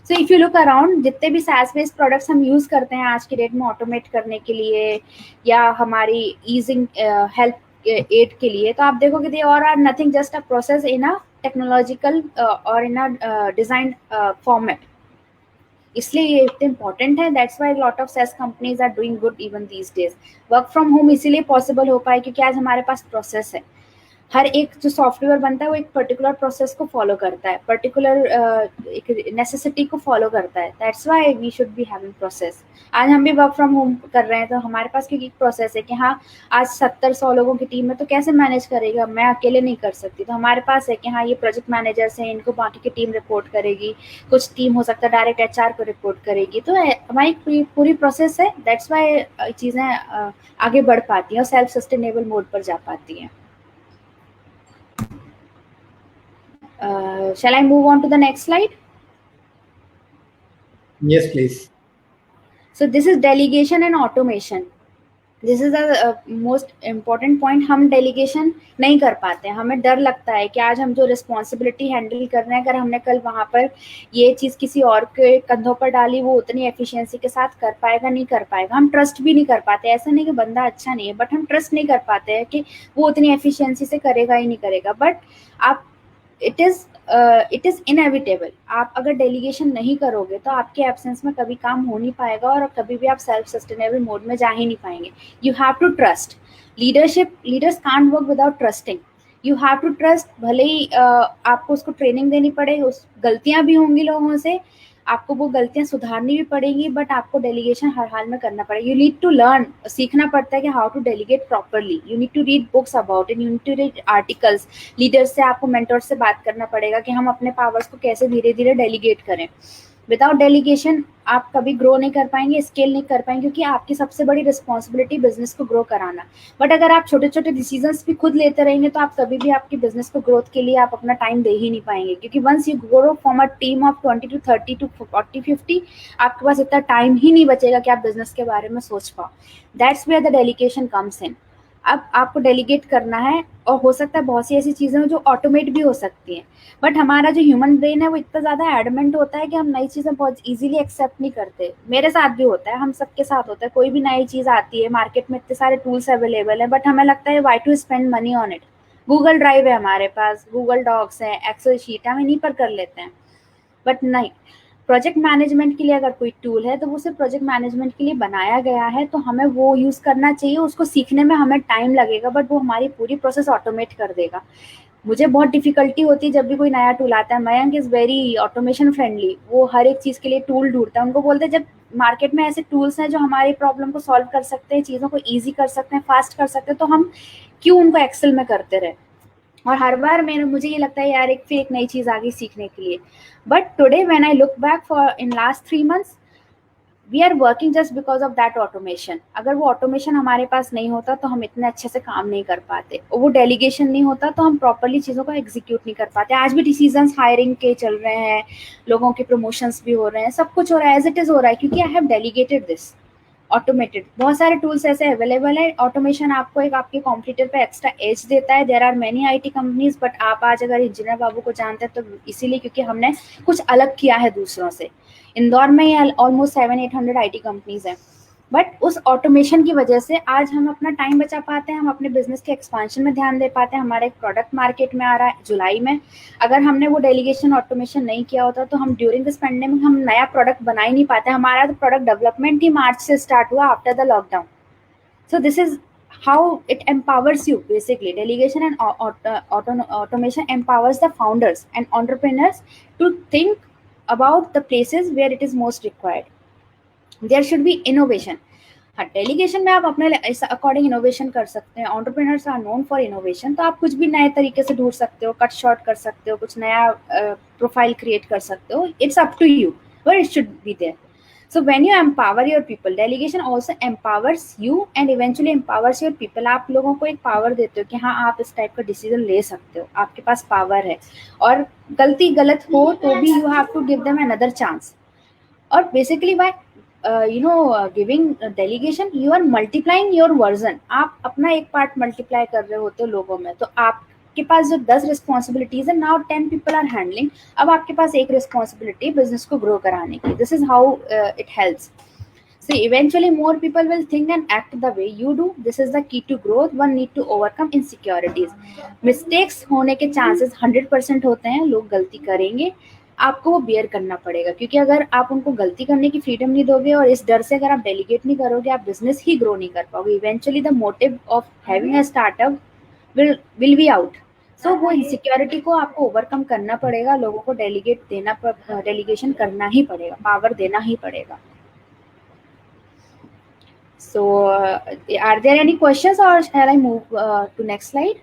So if you look around, जितने भी SaaS बेस्ड प्रोडक्ट्स हम यूज करते हैं आज की डेट में ऑटोमेट करने के लिए या हमारी ईजिंग हेल्प एड के लिए, तो आप देखोगे they are are nothing just a process in a technological or in a design format. इसलिए ये इतने इंपॉर्टेंट है। That's why lot of SaaS companies are doing good even these days. Work from home इसीलिए पॉसिबल हो पाए क्योंकि आज हमारे पास प्रोसेस है। हर एक जो सॉफ्टवेयर बनता है वो एक पर्टिकुलर प्रोसेस को फॉलो करता है, पर्टिकुलर एक नेसेसिटी को फॉलो करता है। That's why we should be having process. आज हम भी वर्क फ्रॉम होम कर रहे हैं तो हमारे पास क्योंकि एक प्रोसेस है कि हाँ आज 70-100 लोगों की टीम है तो कैसे मैनेज करेगा, मैं अकेले नहीं कर सकती, तो हमारे पास है कि हाँ ये प्रोजेक्ट मैनेजर्स हैं, इनको बाकी की टीम रिपोर्ट करेगी, कुछ टीम हो सकता है डायरेक्ट एचआर को रिपोर्ट करेगी, तो हमारी पूरी प्रोसेस है। दैट्स व्हाई चीज़ें आगे बढ़ पाती हैं और सेल्फ सस्टेनेबल मोड पर जा पाती हैं। Shall I move on to the next slide? Yes, please. So this is delegation and automation. This is the most important point. हम डेलीगेशन नहीं कर पाते हैं, हमें डर लगता है कि आज हम जो रिस्पॉन्सिबिलिटी हैंडल कर रहे हैं अगर हमने कल वहाँ पर ये चीज़ किसी और के कंधों पर डाली वो उतनी एफिशिएंसी के साथ कर पाएगा नहीं कर पाएगा। हम ट्रस्ट भी नहीं कर पाते, ऐसा नहीं कि बंदा अच्छा नहीं है, बट हम ट्रस्ट नहीं कर पाते हैं कि वो उतनी एफिशिएंसी से करेगा ही नहीं करेगा। बट आप इट इज़ इनएविटेबल, आप अगर डेलीगेशन नहीं करोगे तो आपके एब्सेंस में कभी काम हो नहीं पाएगा और कभी भी आप सेल्फ सस्टेनेबल मोड में जा ही नहीं पाएंगे। You have to trust leadership, leaders can't work without trusting. You have to trust, भले ही आपको उसको ट्रेनिंग देनी पड़े, उस गलतियां भी होंगी लोगों से, आपको वो गलतियां सुधारनी भी पड़ेगी, बट आपको डेलीगेशन हर हाल में करना पड़ेगा। यू नीड टू लर्न, सीखना पड़ता है कि how to delegate properly. You need to read books about it, you need to read articles, leaders से, आपको मेंटोर से बात करना पड़ेगा कि हम अपने पावर्स को कैसे धीरे धीरे डेलीगेट करें। विदाउट डेलीगेशन आप कभी ग्रो नहीं कर पाएंगे, स्केल नहीं कर पाएंगे, क्योंकि आपकी सबसे बड़ी रिस्पॉन्सिबिलिटी बिजनेस को ग्रो कराना। बट अगर आप छोटे छोटे डिसीजंस भी खुद लेते रहेंगे तो आप कभी भी आपकी बिजनेस को ग्रोथ के लिए आप अपना टाइम दे ही नहीं पाएंगे, क्योंकि once you grow from a team of 20 to 30 to 40-50 आपके पास इतना टाइम ही नहीं बचेगा कि आप बिजनेस के बारे में सोच पाओ। That's where the delegation comes in. अब आपको डेलीगेट करना है और हो सकता है बहुत सी ऐसी चीज़ें जो ऑटोमेट भी हो सकती हैं, बट हमारा जो ह्यूमन ब्रेन है वो इतना ज़्यादा एडमेंट होता है कि हम नई चीज़ें बहुत इजीली एक्सेप्ट नहीं करते। मेरे साथ भी होता है, हम सबके साथ होता है, कोई भी नई चीज़ आती है, मार्केट में इतने सारे टूल्स अवेलेबल है, बट हमें लगता है why to spend money on it. Google drive है हमारे पास, गूगल डॉक्स है, एक्सेल शीट है, हम इन्हीं पर कर लेते हैं। बट नहीं, प्रोजेक्ट मैनेजमेंट के लिए अगर कोई टूल है तो वो सिर्फ प्रोजेक्ट मैनेजमेंट के लिए बनाया गया है, तो हमें वो यूज़ करना चाहिए। उसको सीखने में हमें टाइम लगेगा बट वो हमारी पूरी प्रोसेस ऑटोमेट कर देगा। मुझे बहुत डिफिकल्टी होती है जब भी कोई नया टूल आता है। Mayank is very automation friendly, वो हर एक चीज़ के लिए टूल ढूंढता है। उनको बोलते हैं जब मार्केट में ऐसे टूल्स हैं जो हमारी प्रॉब्लम को सॉल्व कर सकते हैं, चीज़ों को ईजी कर सकते हैं, फास्ट कर सकते हैं, तो हम क्यों उनको एक्सेल में करते रहे। और हर बार मुझे ये लगता है यार एक फिर एक नई चीज़ आ गई सीखने के लिए। But today when I look back for in last 3 months we are working just because of that automation. अगर वो ऑटोमेशन हमारे पास नहीं होता तो हम इतने अच्छे से काम नहीं कर पाते, और वो डेलीगेशन नहीं होता तो हम प्रॉपरली चीज़ों को एग्जीक्यूट नहीं कर पाते। आज भी डिसीजंस हायरिंग के चल रहे हैं, लोगों के प्रमोशंस भी हो रहे हैं, सब कुछ हो रहा है एज इट इज़ हो रहा है क्योंकि I have delegated this automated. बहुत सारे टूल्स ऐसे अवेलेबल है। ऑटोमेशन आपको एक आपके कॉम्पिटिटर पे एक्स्ट्रा एज देता है। There are many IT companies, but आप आज अगर इंजीनियर बाबू को जानते हैं तो इसीलिए क्योंकि हमने कुछ अलग किया है दूसरों से। इंदौर में ये ऑलमोस्ट 700-800 आईटी कंपनीज हैं, बट उस ऑटोमेशन की वजह से आज हम अपना टाइम बचा पाते हैं, हम अपने बिजनेस के एक्सपांशन में ध्यान दे पाते हैं। हमारा एक प्रोडक्ट मार्केट में आ रहा है जुलाई में, अगर हमने वो डेलीगेशन ऑटोमेशन नहीं किया होता तो हम ड्यूरिंग दिस पेंडेमिक हम नया प्रोडक्ट बना ही नहीं पाते। हमारा तो प्रोडक्ट डेवलपमेंट ही मार्च से स्टार्ट हुआ after the lockdown. So this is how it empowers you basically. Delegation and automation empowers the founders and entrepreneurs to think about the places where it is most required. There should be innovation. हाँ, डेलीगेशन में आप अपने अकॉर्डिंग इनोवेशन कर सकते हैं। Entrepreneurs are known for innovation, तो आप कुछ भी नए तरीके से ढूंढ सकते हो, कट शॉर्ट कर सकते हो, कुछ नया प्रोफाइल क्रिएट कर सकते हो। It's up to you, but it should be there. So when you empower your people, delegation also empowers you and eventually empowers your people. आप लोगों को एक पावर देते हो कि हाँ आप इस टाइप का डिसीजन ले सकते हो, आपके पास पावर है, और गलती गलत हो तो भी you have to give them another chance. और basically by giving delegation you are multiplying your version. आप अपना एक पार्ट मल्टीप्लाई कर रहे होते हो लोगों में, तो आपके पास जो 10 रिस्पॉन्सिबिलिटीज है, नाउ 10 people are handling, अब आपके पास एक रिस्पॉन्सिबिलिटी बिजनेस को ग्रो कराने की। This is how it helps. So eventually more people will think and act the way you do. This is the key to growth. One need to overcome insecurities. Mistakes होने के chances 100% होते हैं, लोग गलती करेंगे, आपको वो बेयर करना पड़ेगा, क्योंकि अगर आप उनको गलती करने की फ्रीडम नहीं दोगे और इस डर से अगर आप डेलीगेट नहीं करोगे, आप बिजनेस ही ग्रो नहीं कर पाओगे। Eventually the motive of having a startup will be out. So वो इनसिक्योरिटी को आपको ओवरकम करना पड़ेगा, लोगों को डेलीगेशन करना ही पड़ेगा, पावर देना ही पड़ेगा. So, are there any questions or shall I move to next slide?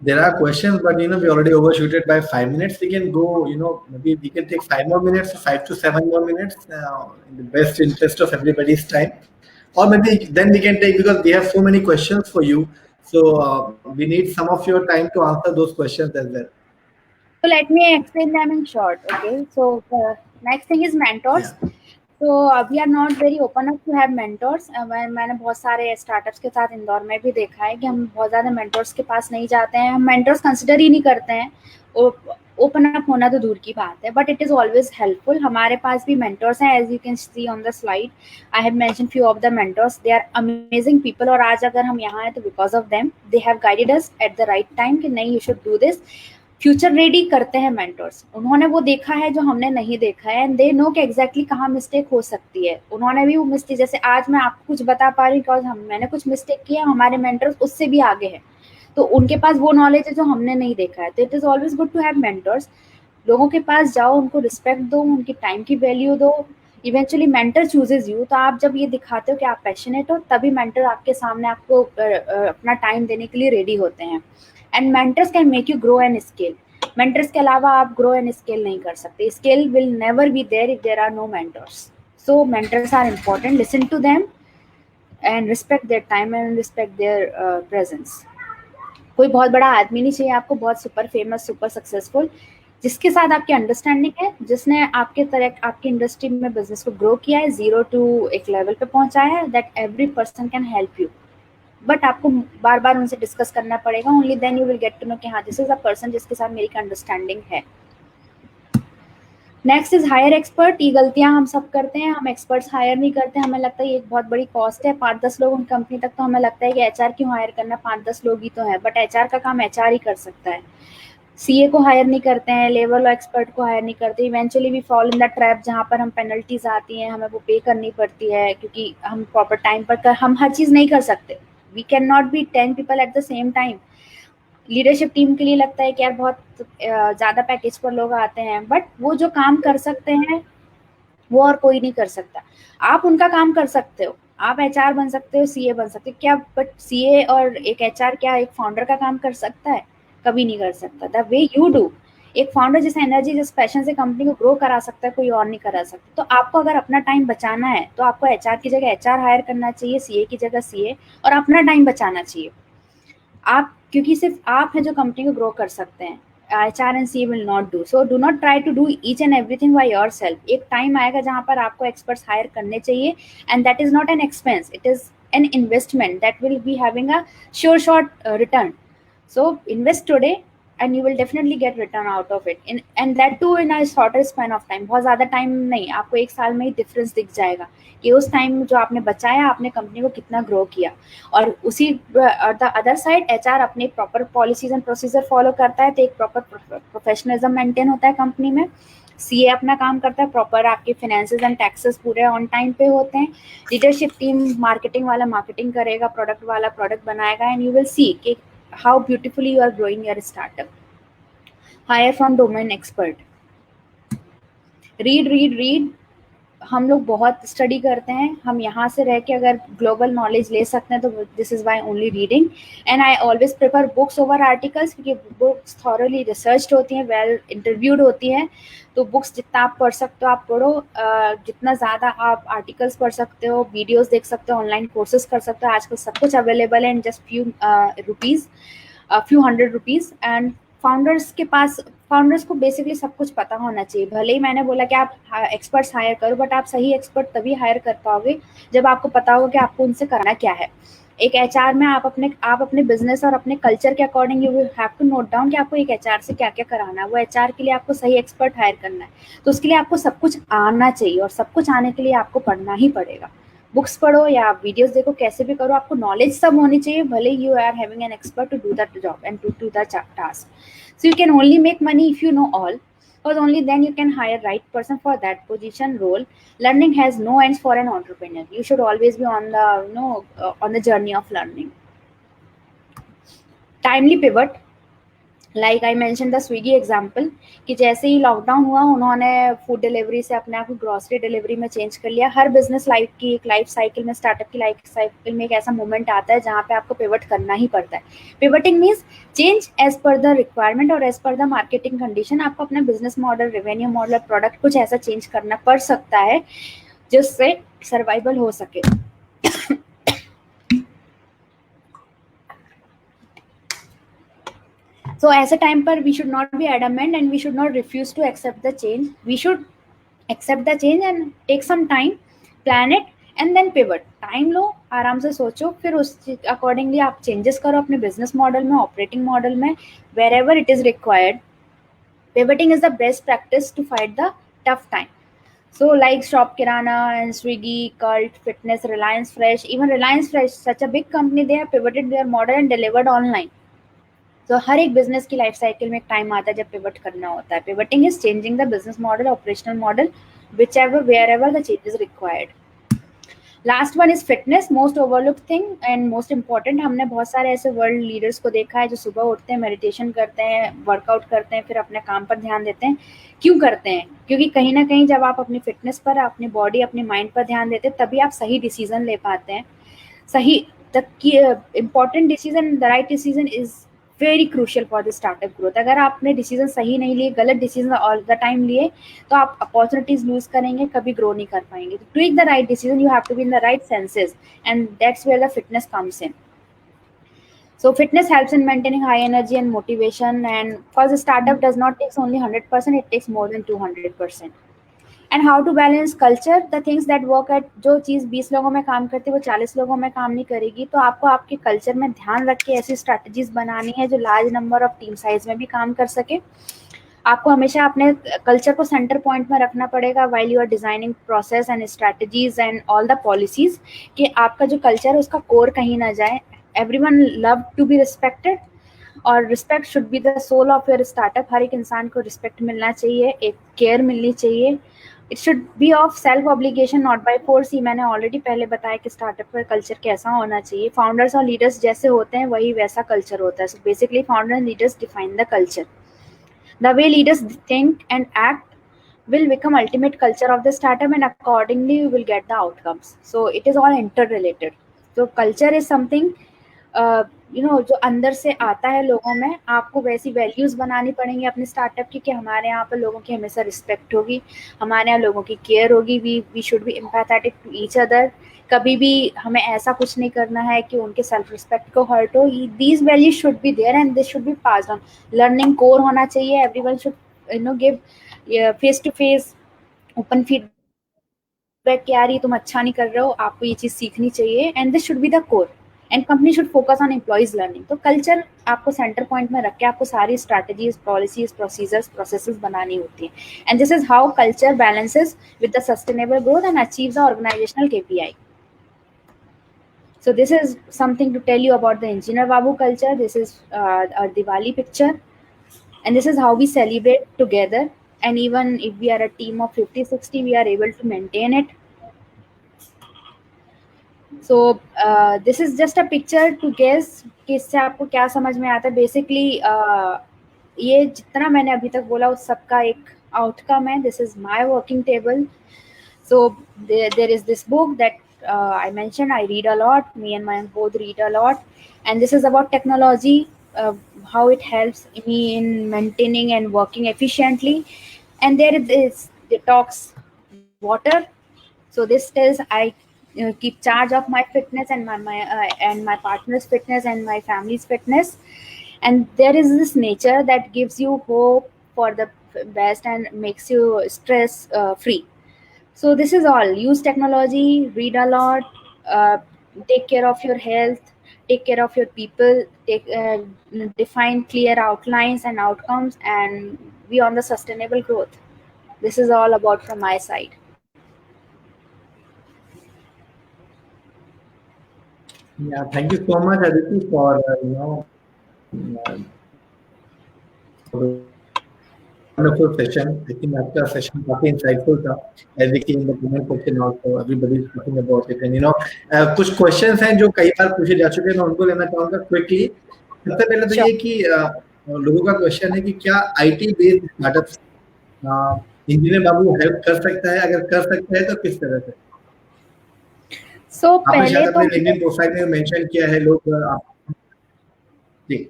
There are questions, but we already overshooted by 5 minutes. We can go, maybe we can take 5 more minutes, 5 to 7 more minutes, in the best interest of everybody's time. Or maybe then we can take, because we have so many questions for you. So we need some of your time to answer those questions as well. So let me explain them in short. Okay. So next thing is mentors. Yeah. तो we are not very open up to have mentors. मैंने बहुत सारे स्टार्टअप्स के साथ इंदौर में भी देखा है कि हम बहुत ज़्यादा मेंटर्स के पास नहीं जाते हैं, हम मेंटर्स कंसिडर ही नहीं करते हैं. ओपन अप होना तो दूर की बात है, but it is always helpful. हमारे पास भी मेंटर्स हैं, as you can see on the slide. I have mention few of the mentors. They are amazing people, और आज अगर हम यहाँ हैं तो because of them. They have guided us at the right time कि नहीं, you should do this. Future ready करते हैं मेंटर्स. उन्होंने वो देखा है जो हमने नहीं देखा है, एंड दे नो कि एग्जैक्टली कहाँ मिस्टेक हो सकती है. उन्होंने भी वो मिस्टेक, जैसे आज मैं आपको कुछ बता पा रही हूँ बिकॉज मैंने कुछ मिस्टेक किया, हमारे मेंटर्स उससे भी आगे हैं, तो उनके पास वो नॉलेज है जो हमने नहीं देखा है. तो it is always good to have mentors. लोगों के पास जाओ, उनको रिस्पेक्ट दो, उनकी टाइम की वैल्यू दो. Eventually mentor chooses you. तो आप जब ये दिखाते हो कि आप पैशनेट हो, तभी मेंटर आपके सामने आपको अपना टाइम देने के लिए रेडी होते हैं. And mentors can make you grow and scale. Mentors के अलावा आप ग्रो एंड स्केल नहीं कर सकते. Scale will never be there if there are no mentors. So mentors are important. Listen to them and respect their time and respect their presence. कोई बहुत बड़ा आदमी नहीं चाहिए आपको, बहुत सुपर फेमस, सुपर सक्सेसफुल, जिसके साथ आपकी अंडरस्टैंडिंग है, जिसने आपके तरह आपकी इंडस्ट्री में बिजनेस को ग्रो किया है, 0 to एक लेवल पे पहुंचाया है, that every person can help you. But आपको बार बार उनसे डिस्कस करना पड़ेगा. Only then you will get to know कि हाँ, दिस इज अ पर्सन जिसके साथ मेरी अंडरस्टैंडिंग है. Next is hire expert. ये गलतियां हम सब करते हैं, हम एक्सपर्ट्स हायर नहीं करते. हमें लगता है ये एक बहुत बड़ी कॉस्ट है, 5-10 लोग उन कंपनी तक, तो हमें लगता है कि एचआर क्यों हायर करना, 5-10 लोग ही तो है. बट एचआर का काम एचआर ही कर सकता है. सीए को हायर नहीं करते हैं, लेवल एक्सपर्ट को हायर नहीं करते. Eventually we fall in the trap जहाँ पर हम पेनल्टीज आती हैं, हमें वो पे करनी पड़ती है, क्योंकि हम प्रॉपर टाइम पर हम हर चीज़ नहीं कर सकते. We can not be 10 people at the same time. Leadership team के लिए लगता है कि यार बहुत ज़्यादा पैकेज पर लोग आते हैं, बट वो जो काम कर सकते हैं वो और कोई नहीं कर सकता. आप उनका काम कर सकते हो, आप एचआर बन सकते हो, सीए बन सकते हो क्या, बट सीए और एक एचआर क्या एक फाउंडर का काम कर सकता है? कभी नहीं कर सकता. द वे यू डू, एक फाउंडर जिस एनर्जी, जिस पैशन से कंपनी को ग्रो करा सकता है, कोई और नहीं करा सकता. तो आपको अगर अपना टाइम बचाना है तो आपको एचआर की जगह एचआर हायर करना चाहिए, सीए की जगह सीए, और अपना टाइम बचाना चाहिए. आप, क्योंकि सिर्फ आप हैं जो कंपनी को ग्रो कर सकते हैं. HR and CA will not do. So do not try to do each and everything by yourself. एक टाइम आएगा जहाँ पर आपको एक्सपर्ट्स हायर करने चाहिए, and that is not an expense. It is an investment that will be having a sure short return. So invest today and you will definitely get return out of it. And that too in a shorter span of time. बहुत ज़्यादा टाइम नहीं, आपको 1 साल में ही डिफरेंस दिख जाएगा कि उस टाइम जो आपने बचाया, आपने कंपनी को कितना ग्रो किया. और उसी द अदर साइड एचआर अपने proper policies and procedure follow करता है, तो एक प्रॉपर प्रोफेशनलिज्म मेंटेन होता है कंपनी में. सीए अपना काम करता है, प्रॉपर आपके फाइनेंसेस एंड टैक्सेस पूरे ऑन टाइम पे होते हैं. लीडरशिप टीम, मार्केटिंग वाला मार्केटिंग करेगा, प्रोडक्ट वाला प्रोडक्ट बनाएगा, एंड यू विल सी कि how beautifully you are growing your startup. Hire from domain expert. read. हम लोग बहुत स्टडी करते हैं. हम यहाँ से रह के अगर ग्लोबल नॉलेज ले सकते हैं तो this is why only reading. And I always prefer books over articles, क्योंकि बुक्स थॉरली रिसर्च्ड होती हैं, वेल इंटरव्यूड होती हैं. तो बुक्स जितना आप पढ़ सकते हो आप पढ़ो, जितना ज़्यादा आप आर्टिकल्स पढ़ सकते हो, वीडियोस देख सकते हो, ऑनलाइन कोर्सेज कर सकते हो. आजकल सब कुछ अवेलेबल है in just few rupees, few hundred rupees. And founders को बेसिकली सब कुछ पता होना चाहिए. भले ही मैंने बोला कि आप एक्सपर्ट्स हायर करो, बट आप सही एक्सपर्ट तभी हायर कर पाओगे जब आपको पता होगा कि आपको उनसे करना क्या है. एक एचआर में आप अपने बिजनेस और अपने कल्चर के according you will have to note down कि आपको एक एचआर से क्या क्या कराना है. वो एचआर के लिए आपको सही एक्सपर्ट हायर करना है, तो उसके लिए आपको सब कुछ आना चाहिए, और सब कुछ आने के लिए आपको पढ़ना ही पड़ेगा. बुक्स पढ़ो या वीडियोस देखो, कैसे भी करो, आपको नॉलेज सब होनी चाहिए, भले you are having an expert to do that job and to do the task. So you can only make money if you know all, because only then you can hire right person for that position role. Learning has no ends for an entrepreneur. You should always be on the on the journey of learning. Timely pivot, like I mention the Swiggy example, कि जैसे ही लॉकडाउन हुआ उन्होंने फूड डिलीवरी से अपने आप को ग्रॉसरी डिलीवरी में चेंज कर लिया। हर बिजनेस लाइफ की एक लाइफ साइकिल में, स्टार्टअप की लाइफ साइकिल में एक ऐसा मोमेंट आता है जहाँ पे आपको पिवट करना ही पड़ता है। Pivoting means change as per the requirement और as per the marketing condition. आपको अपना business model, revenue model, product कुछ ऐसा चेंज करना पड़ सकता है जिससे सर्वाइवल हो सके। So as a time per, we should not be adamant and we should not refuse to accept the change. We should accept the change and take some time, plan it and then pivot. Time लो, आराम से सोचो, फिर उस अकॉर्डिंगली आप चेंजेस करो अपने बिजनेस मॉडल में, ऑपरेटिंग मॉडल में, wherever it is required. Pivoting is the best practice to fight the tough time. So like Shop Kirana and Swiggy, Cult, Fitness, Reliance Fresh, even Reliance Fresh, such a big company, they have pivoted their model and delivered online. तो हर एक बिजनेस की लाइफ साइकिल में एक टाइम आता है जब पिवट करना होता है. Pivoting is changing the business model, operational model, whichever wherever the change is required. Last one is fitness, most overlook thing and most important. हमने बहुत सारे ऐसे वर्ल्ड लीडर्स को देखा है जो सुबह उठते हैं, मेडिटेशन करते हैं, वर्कआउट करते हैं, फिर अपने काम पर ध्यान देते हैं. क्यों करते हैं? क्योंकि कहीं ना कहीं जब आप अपनी फिटनेस पर, अपनी बॉडी, अपने माइंड पर ध्यान देते हैं, तभी आप सही डिसीजन ले पाते हैं. सही important decision, the right decision is very crucial for the startup growth. अगर आपने डिसीजन सही नहीं लिए, गलत डिसीजन ऑल द टाइम लिए, तो आप अपॉर्चुनिटीज लूज करेंगे, कभी ग्रो नहीं कर पाएंगे. तो take the right decision, you have to be in the right senses and that's where the fitness comes in. So fitness helps in maintaining high energy and motivation, and because a startup does not take only 100%, it takes more than 200%. And how to balance culture, the things that work at, जो चीज़ 20 लोगों में काम करती है वो 40 लोगों में काम नहीं करेगी. तो आपको आपके कल्चर में ध्यान रख के ऐसी स्ट्रैटेजीज बनानी है जो large number of team size में भी काम कर सके. आपको हमेशा अपने कल्चर को सेंटर पॉइंट में रखना पड़ेगा while you are designing process and strategies and all the policies, कि आपका जो कल्चर है उसका कोर कहीं ना जाए. Everyone love to be respected और respect should be the soul of your startup. हर एक इंसान को रिस्पेक्ट मिलना चाहिए, एक केयर मिलनी चाहिए. It should be of self obligation, not by force. ही मैंने ऑलरेडी पहले बताया कि स्टार्टअप का कल्चर कैसा होना चाहिए. फाउंडर्स और लीडर्स जैसे होते हैं वही वैसा कल्चर होता है. So basically founder and leaders define the culture. The way leaders think and act will become ultimate culture of the startup and accordingly you will get the outcomes. So it is all interrelated. So culture is something जो अंदर से आता है लोगों में. आपको वैसी वैल्यूज बनानी पड़ेंगी अपने स्टार्टअप की कि हमारे यहाँ पर लोगों की हमेशा रिस्पेक्ट होगी, हमारे यहाँ लोगों की केयर होगी. We should be empathetic to each other. कभी भी हमें ऐसा कुछ नहीं करना है कि उनके सेल्फ रिस्पेक्ट को हर्ट हो. These values should be there and this should be passed on. Learning core होना चाहिए. Everyone should give face to face open feedback कि यार ये तुम अच्छा नहीं कर रहे हो, आपको ये चीज़ सीखनी चाहिए. And this should be the core and company should focus on employees learning. तो कल्चर आपको सेंटर पॉइंट में रख के आपको सारी स्ट्रैटेजीज, पॉलिसीज, प्रोसीजर्स, प्रोसेसेस बनानी होती है. And this is how culture balances with the sustainable growth and achieves the organisational KPI. So this is something to tell you about the Engineer Babu culture. This is our Diwali picture, and this is how we celebrate together. And even if we are a team of 50-60, we are able to maintain it. So this is just a picture to guess कि इससे आपको क्या समझ में आता है. बेसिकली ये जितना मैंने अभी तक बोला उस सबका एक आउटकम है. This is my working table. So there is this book that I mentioned. I read a lot. Me and my both read a lot, and this is about technology, how it helps me in maintaining and working efficiently. And there is detox water. So this tells I keep charge of my fitness and my partner's fitness and my family's fitness. And there is this nature that gives you hope for the best and makes you stress free. So this is all. Use technology, read a lot, take care of your health, take care of your people, define clear outlines and outcomes, and be on the sustainable growth. This is all about from my side. Yeah, thank you so much, Aditi, for wonderful session. I think after session काफी insightful था. As we in the comment section also, everybody is talking about it. And कुछ questions हैं जो कई बार पूछे जा चुके हैं, मैं उनको लेना चाहूँगा quickly. सबसे पहले तो ये कि लोगों का क्वेश्चन है कि क्या IT based startups engineer Babu help कर सकता है, अगर कर सकता है तो किस तरह से? सो आपने पहले शायद तो अपने लिंक्डइन प्रोफाइल में मेंशन किया है लोग जी।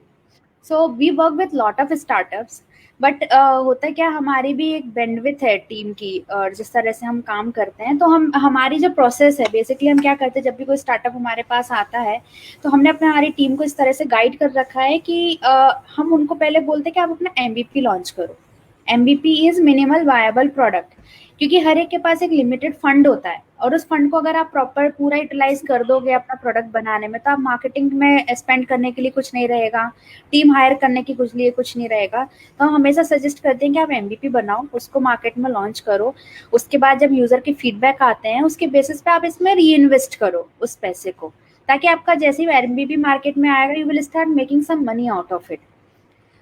So we work with lot of startups, but होता क्या, हमारी भी एक बैंडविड्थ है टीम की, और जिस तरह से हम काम करते हैं, तो हम हमारी जो प्रोसेस है, बेसिकली हम क्या करते हैं, जब भी कोई स्टार्टअप हमारे पास आता है तो हमने अपने हमारी टीम को इस तरह से गाइड कर रखा है कि हम उनको पहले बोलते हैं कि आप अपना एमवीपी लॉन्च करो। MVP is minimal viable product, क्योंकि हर एक के पास एक लिमिटेड फंड होता है, और उस फंड को अगर आप प्रॉपर पूरा यूटिलाइज कर दोगे अपना प्रोडक्ट बनाने में, तो आप मार्केटिंग में स्पेंड करने के लिए कुछ नहीं रहेगा, टीम हायर करने के कुछ लिए कुछ नहीं रहेगा। तो हम हमेशा सजेस्ट करते हैं कि आप एमवीपी बनाओ, उसको मार्केट में लॉन्च करो, उसके बाद जब यूजर के फीडबैक आते हैं उसके बेसिस पे आप इसमें री इन्वेस्ट करो उस पैसे को, ताकि आपका जैसे ही एमवीपी मार्केट में आएगा you will start making some money out of it.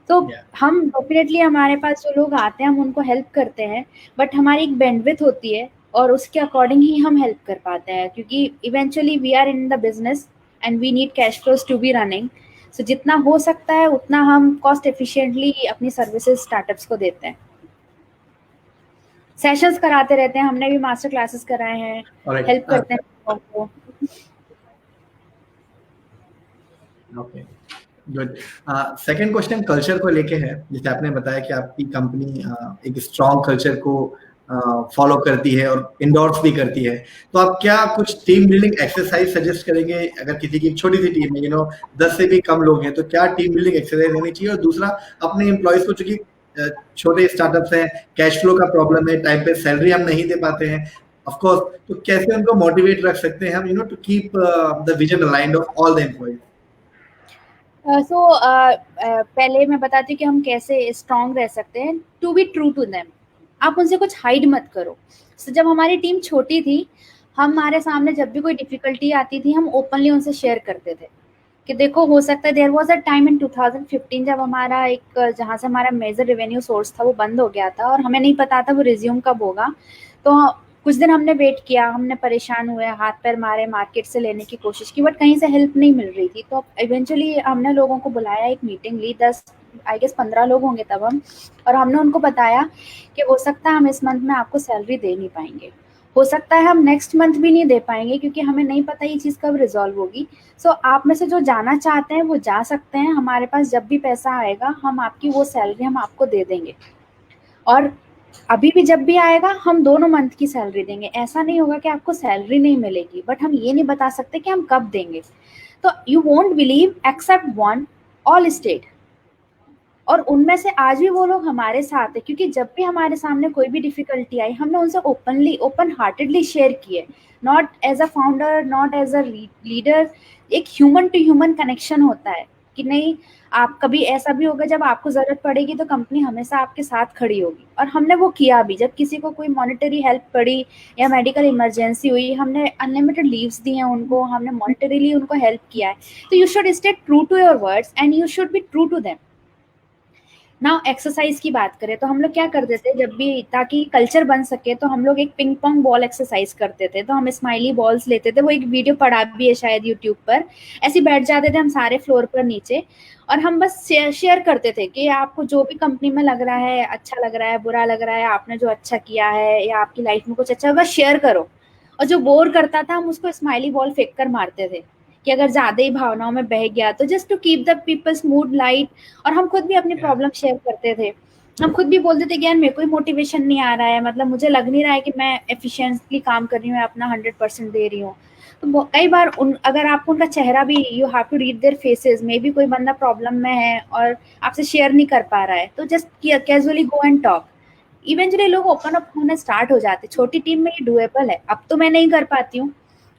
तो हम डेफिनेटली हमारे पास जो लोग आते हैं हम उनको हेल्प करते हैं, बट हमारी एक बैंडविड्थ होती है और उसके अकॉर्डिंग ही हम हेल्प कर पाते हैं, क्योंकि eventually we are in the business and we need cash flows to be running. So जितना हो सकता है उतना हम कॉस्ट एफिशिएंटली अपनी सर्विसेज स्टार्टअप्स को देते हैं। सेशंस कराते रहते हैं, हमने भी मास्टर क्लासेस कराए हैं, हेल्प करते हैं लोगों को। Okay, good. Second question culture को लेके है। जैसे आपने बताया कि आपकी कंपनी एक स्ट्रॉन्ग कल्चर को फॉलो करती है और इंडोर्स भी करती है, तो आप क्या कुछ टीम बिल्डिंग एक्सरसाइज सजेस्ट करेंगे? अगर किसी की छोटी सी टीम है, 10 से भी कम लोग हैं, तो क्या टीम बिल्डिंग एक्सरसाइज होनी चाहिए? और दूसरा, अपने एम्प्लॉयज को, चूंकि छोटे स्टार्टअप्स हैं, कैश फ्लो का प्रॉब्लम है, टाइम पे सैलरी हम नहीं दे पाते हैं ऑफ कोर्स, तो कैसे उनको मोटिवेट रख सकते हैं हम, to keep the vision aligned of all the employees? पहले मैं बताती हूँ कि हम कैसे स्ट्रांग रह सकते हैं। To be true to them, आप उनसे कुछ हाइड मत करो। जब हमारी टीम छोटी थी, हमारे सामने जब भी कोई डिफिकल्टी आती थी हम ओपनली उनसे शेयर करते थे कि देखो हो सकता है। There was a time in 2015 जब हमारा एक, जहाँ से हमारा मेजर रेवेन्यू सोर्स था वो बंद हो गया था और हमें नहीं पता था वो रिज्यूम कब होगा। तो कुछ दिन हमने वेट किया, हमने परेशान हुए, हाथ पैर मारे, मार्केट से लेने की कोशिश की, बट कहीं से हेल्प नहीं मिल रही थी। तो इवेंचुअली हमने लोगों को बुलाया, एक मीटिंग ली, 10 आई गेस 15 लोग होंगे तब हम, और हमने उनको बताया कि हो सकता है हम इस मंथ में आपको सैलरी दे नहीं पाएंगे, हो सकता है हम नेक्स्ट मंथ भी नहीं दे पाएंगे, क्योंकि हमें नहीं पता ये चीज़ कब रिजॉल्व होगी। सो आप में से जो जाना चाहते हैं वो जा सकते हैं, हमारे पास जब भी पैसा आएगा हम आपकी वो सैलरी हम आपको दे देंगे, और अभी भी जब भी आएगा हम दोनों मंथ की सैलरी देंगे। ऐसा नहीं होगा कि आपको सैलरी नहीं मिलेगी, बट हम ये नहीं बता सकते कि हम कब देंगे। तो you won't believe, except one, all state, और उनमें से आज भी वो लोग हमारे साथ है, क्योंकि जब भी हमारे सामने कोई भी डिफिकल्टी आई हमने उनसे ओपनली, ओपन हार्टेडली शेयर किए, not as a founder, not as a leader. एक ह्यूमन टू ह्यूमन कनेक्शन होता है कि नहीं, आप कभी ऐसा भी होगा जब आपको जरूरत पड़ेगी तो कंपनी हमेशा आपके साथ खड़ी होगी, और हमने वो किया भी। जब किसी को कोई मॉनेटरी हेल्प पड़ी या मेडिकल इमरजेंसी हुई, हमने अनलिमिटेड लीव्स दी हैं उनको, हमने मॉनेटरीली उनको हेल्प किया है। तो you should stay true to your words and you should be true to them. ना एक्सरसाइज की बात करें तो हम लोग क्या करते थे, जब भी, ताकि कल्चर बन सके, तो हम लोग एक पिंग पोंग बॉल एक्सरसाइज करते थे। तो हम स्माइली बॉल्स लेते थे, वो एक वीडियो पड़ा भी है शायद यूट्यूब पर। ऐसे बैठ जाते थे हम सारे फ्लोर पर नीचे, और हम बस शेयर करते थे कि आपको जो भी कंपनी में लग रहा है, अच्छा लग रहा है, बुरा लग रहा है, आपने जो अच्छा किया है या आपकी लाइफ में कुछ अच्छा, बस शेयर करो। और जो बोर करता था हम उसको स्माइली बॉल फेंक कर मारते थे, कि अगर ज्यादा ही भावनाओं में बह गया तो, just to keep the people's mood light. और हम खुद भी अपनी प्रॉब्लम शेयर करते थे, हम खुद भी बोलते थे कि यार मेरे को मोटिवेशन नहीं आ रहा है, मतलब मुझे लग नहीं रहा है कि मैं एफिशिएंटली काम कर रही हूँ, अपना 100% दे रही हूँ। तो कई बार अगर आपको उनका चेहरा भी, you have to read their faces, maybe कोई बंदा प्रॉब्लम में है और आपसे शेयर नहीं कर पा रहा है, तो just casually go and talk. Eventually लोग ओपन अप होने स्टार्ट हो जाते। छोटी टीम में ये डुएबल है। अब तो मैं नहीं कर पाती हूँ,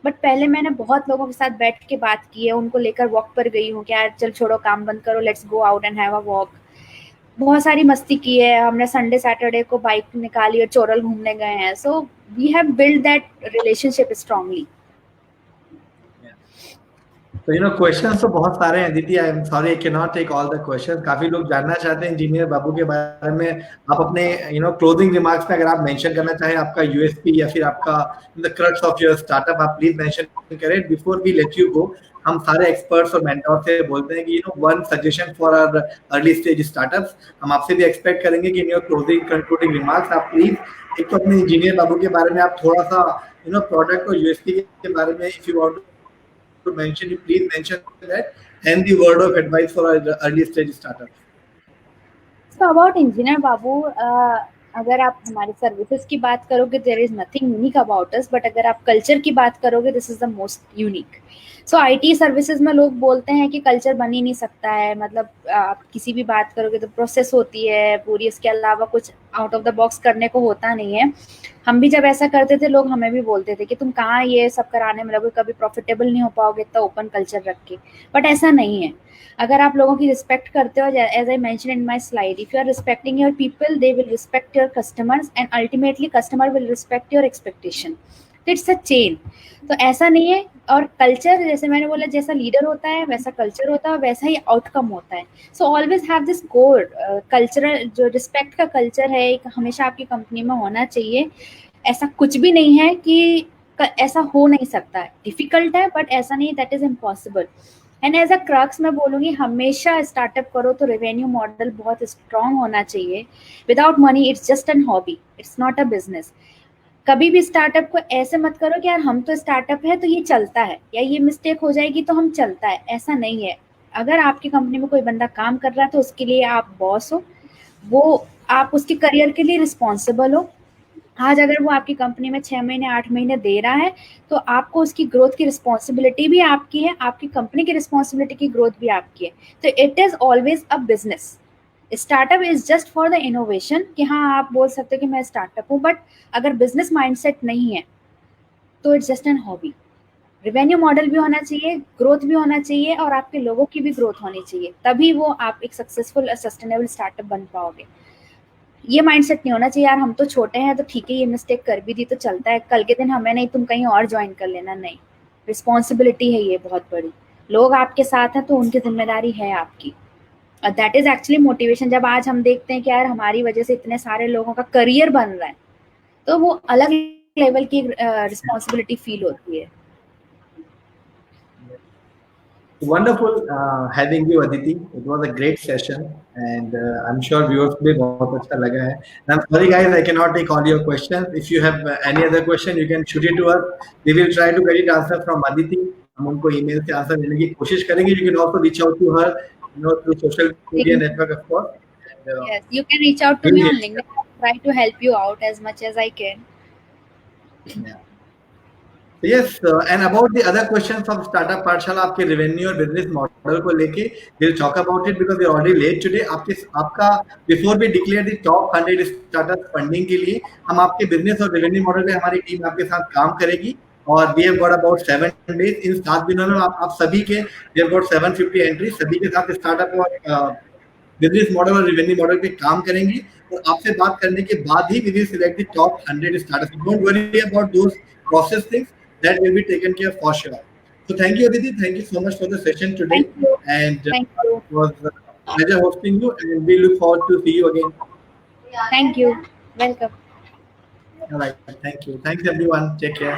बट पहले मैंने बहुत लोगों के साथ बैठ के बात की है, उनको लेकर वॉक पर गई हूँ कि यार चल छोड़ो काम बंद करो, let's go out and have a walk. बहुत सारी मस्ती की है हमने, संडे सैटरडे को बाइक निकाली और चोरल घूमने गए हैं। So we have build that relationship strongly. तो क्वेश्चंस तो बहुत सारे हैं दीदी, I am sorry I can not take all the questions. काफी लोग जानना चाहते हैं इंजीनियर बाबू के बारे में। आप अपने क्लोजिंग रिमार्क्स में अगर आप मेंशन करना चाहें आपका यूएसपी या फिर आपका the crux of your startup, आप प्लीज मेंशन करें before we let you go. हम सारे एक्सपर्ट्स और मेंटोर से बोलते हैं कि one suggestion for our early stage startups. हम आपसे भी एक्सपेक्ट करेंगे कि in your closing concluding remarks आप प्लीज एक तो अपने इंजीनियर बाबू के बारे में आप थोड़ा सा प्रोडक्ट और यूएसपी के बारे में if you want to mention, you please mention that, and the word of advice for our early stage startups. So about Engineer Babu, अगर आप हमारी सर्विसेज की बात करोगे there is nothing unique about us, but अगर आप कल्चर की बात करोगे this is the most unique. So IT services में लोग बोलते हैं कि कल्चर बन ही नहीं सकता है, मतलब आप किसी भी बात करोगे तो प्रोसेस होती है पूरी, इसके अलावा कुछ आउट ऑफ द बॉक्स करने को होता नहीं है। हम भी जब ऐसा करते थे लोग हमें भी बोलते थे कि तुम कहाँ ये सब कराने में लगोगे, कभी प्रॉफिटेबल नहीं हो पाओगे इतना ओपन कल्चर रख के। बट ऐसा नहीं है। अगर आप लोगों की रिस्पेक्ट करते हो, as I mention in my slide, if you are respecting your people they will respect your customers and ultimately customer will respect your expectation. It's a chain. तो ऐसा नहीं है। और कल्चर जैसे मैंने बोला, जैसा लीडर होता है वैसा कल्चर होता है, वैसा ही आउटकम होता है। सो always have this core cultural, जो रिस्पेक्ट का कल्चर है एक हमेशा आपकी कंपनी में होना चाहिए। ऐसा कुछ भी नहीं है कि ऐसा हो नहीं सकता है, डिफिकल्ट है बट ऐसा नहीं that is impossible. And as a crux मैं बोलूँगी हमेशा स्टार्टअप करो तो रेवेन्यू मॉडल बहुत स्ट्रॉन्ग होना चाहिए। Without money it's just an hobby, it's not a business. कभी भी स्टार्टअप को ऐसे मत करो कि यार हम तो स्टार्टअप है तो ये चलता है, या ये मिस्टेक हो जाएगी तो हम चलता है, ऐसा नहीं है। अगर आपकी कंपनी में कोई बंदा काम कर रहा है तो उसके लिए आप बॉस हो, वो आप उसके करियर के लिए रिस्पॉन्सिबल हो। आज अगर वो आपकी कंपनी में 6 महीने 8 महीने दे रहा है तो आपको उसकी ग्रोथ की रिस्पॉन्सिबिलिटी भी आपकी है, आपकी कंपनी की रिस्पॉन्सिबिलिटी की ग्रोथ भी आपकी है। तो it is always a business. Startup is just for the innovation कि हाँ आप बोल सकते हो कि मैं स्टार्टअप हूँ, बट अगर बिजनेस माइंडसेट नहीं है तो it's just an hobby. Revenue model भी होना चाहिए, ग्रोथ भी होना चाहिए, और आपके लोगों की भी ग्रोथ होनी चाहिए, तभी वो आप एक सक्सेसफुल सस्टेनेबल स्टार्टअप बन पाओगे। ये माइंडसेट नहीं होना चाहिए यार हम तो छोटे हैं तो ठीक है ये मिस्टेक कर भी दी तो चलता है, कल के दिन हमें नहीं तुम कहीं और ज्वाइन कर लेना। नहीं, रिस्पॉन्सिबिलिटी है ये बहुत बड़ी। लोग आपके साथ हैं तो उनकी जिम्मेदारी है आपकी। That is actually motivation. जब आज हम देखते हैं कि यार हमारी वजह से इतने सारे लोगों का करियर बन रहा है तो वो अलग लेवल की रिस्पॉन्सिबिलिटी फील होती है। Wonderful having you, Aditi. It was a great session, and I'm sure viewers को भी बहुत अच्छा लगा है. And I'm sorry, guys, I cannot take all your questions. If you have any other question, you can shoot it to us. We will try to get it answer from Aditi. हम उनको email से आंसर देने की कोशिश करेंगे. You can also reach out to her, through social media network, of course. And, yes, you can reach out to me on LinkedIn. I'll try to help you out as much as I can. Yeah. Yes, and about the other questions of Startup Pathshala, आपके revenue और business model को लेके we'll talk about it because we're already late today. आपका before we declare the top 100 startup funding के लिए हम आपके business और revenue model पे हमारी टीम आपके साथ काम करेगी, और we have got about 7 days. इन 7 दिनों में आप सभी के we have got 750 entries, सभी के साथ startup और बिजनेस मॉडल और रेवेन्यू मॉडल पे काम करेंगे, और आपसे बात करने के बाद ही we will select the top 100 startups. Don't worry about those process things. That will be taken care for sure. So thank you, Aditi. Thank you so much for the session today. Thank you. And Thank you. it was a pleasure hosting you, and we look forward to see you again. Thank you. Welcome. All right. Thank you. Thanks, everyone. Take care.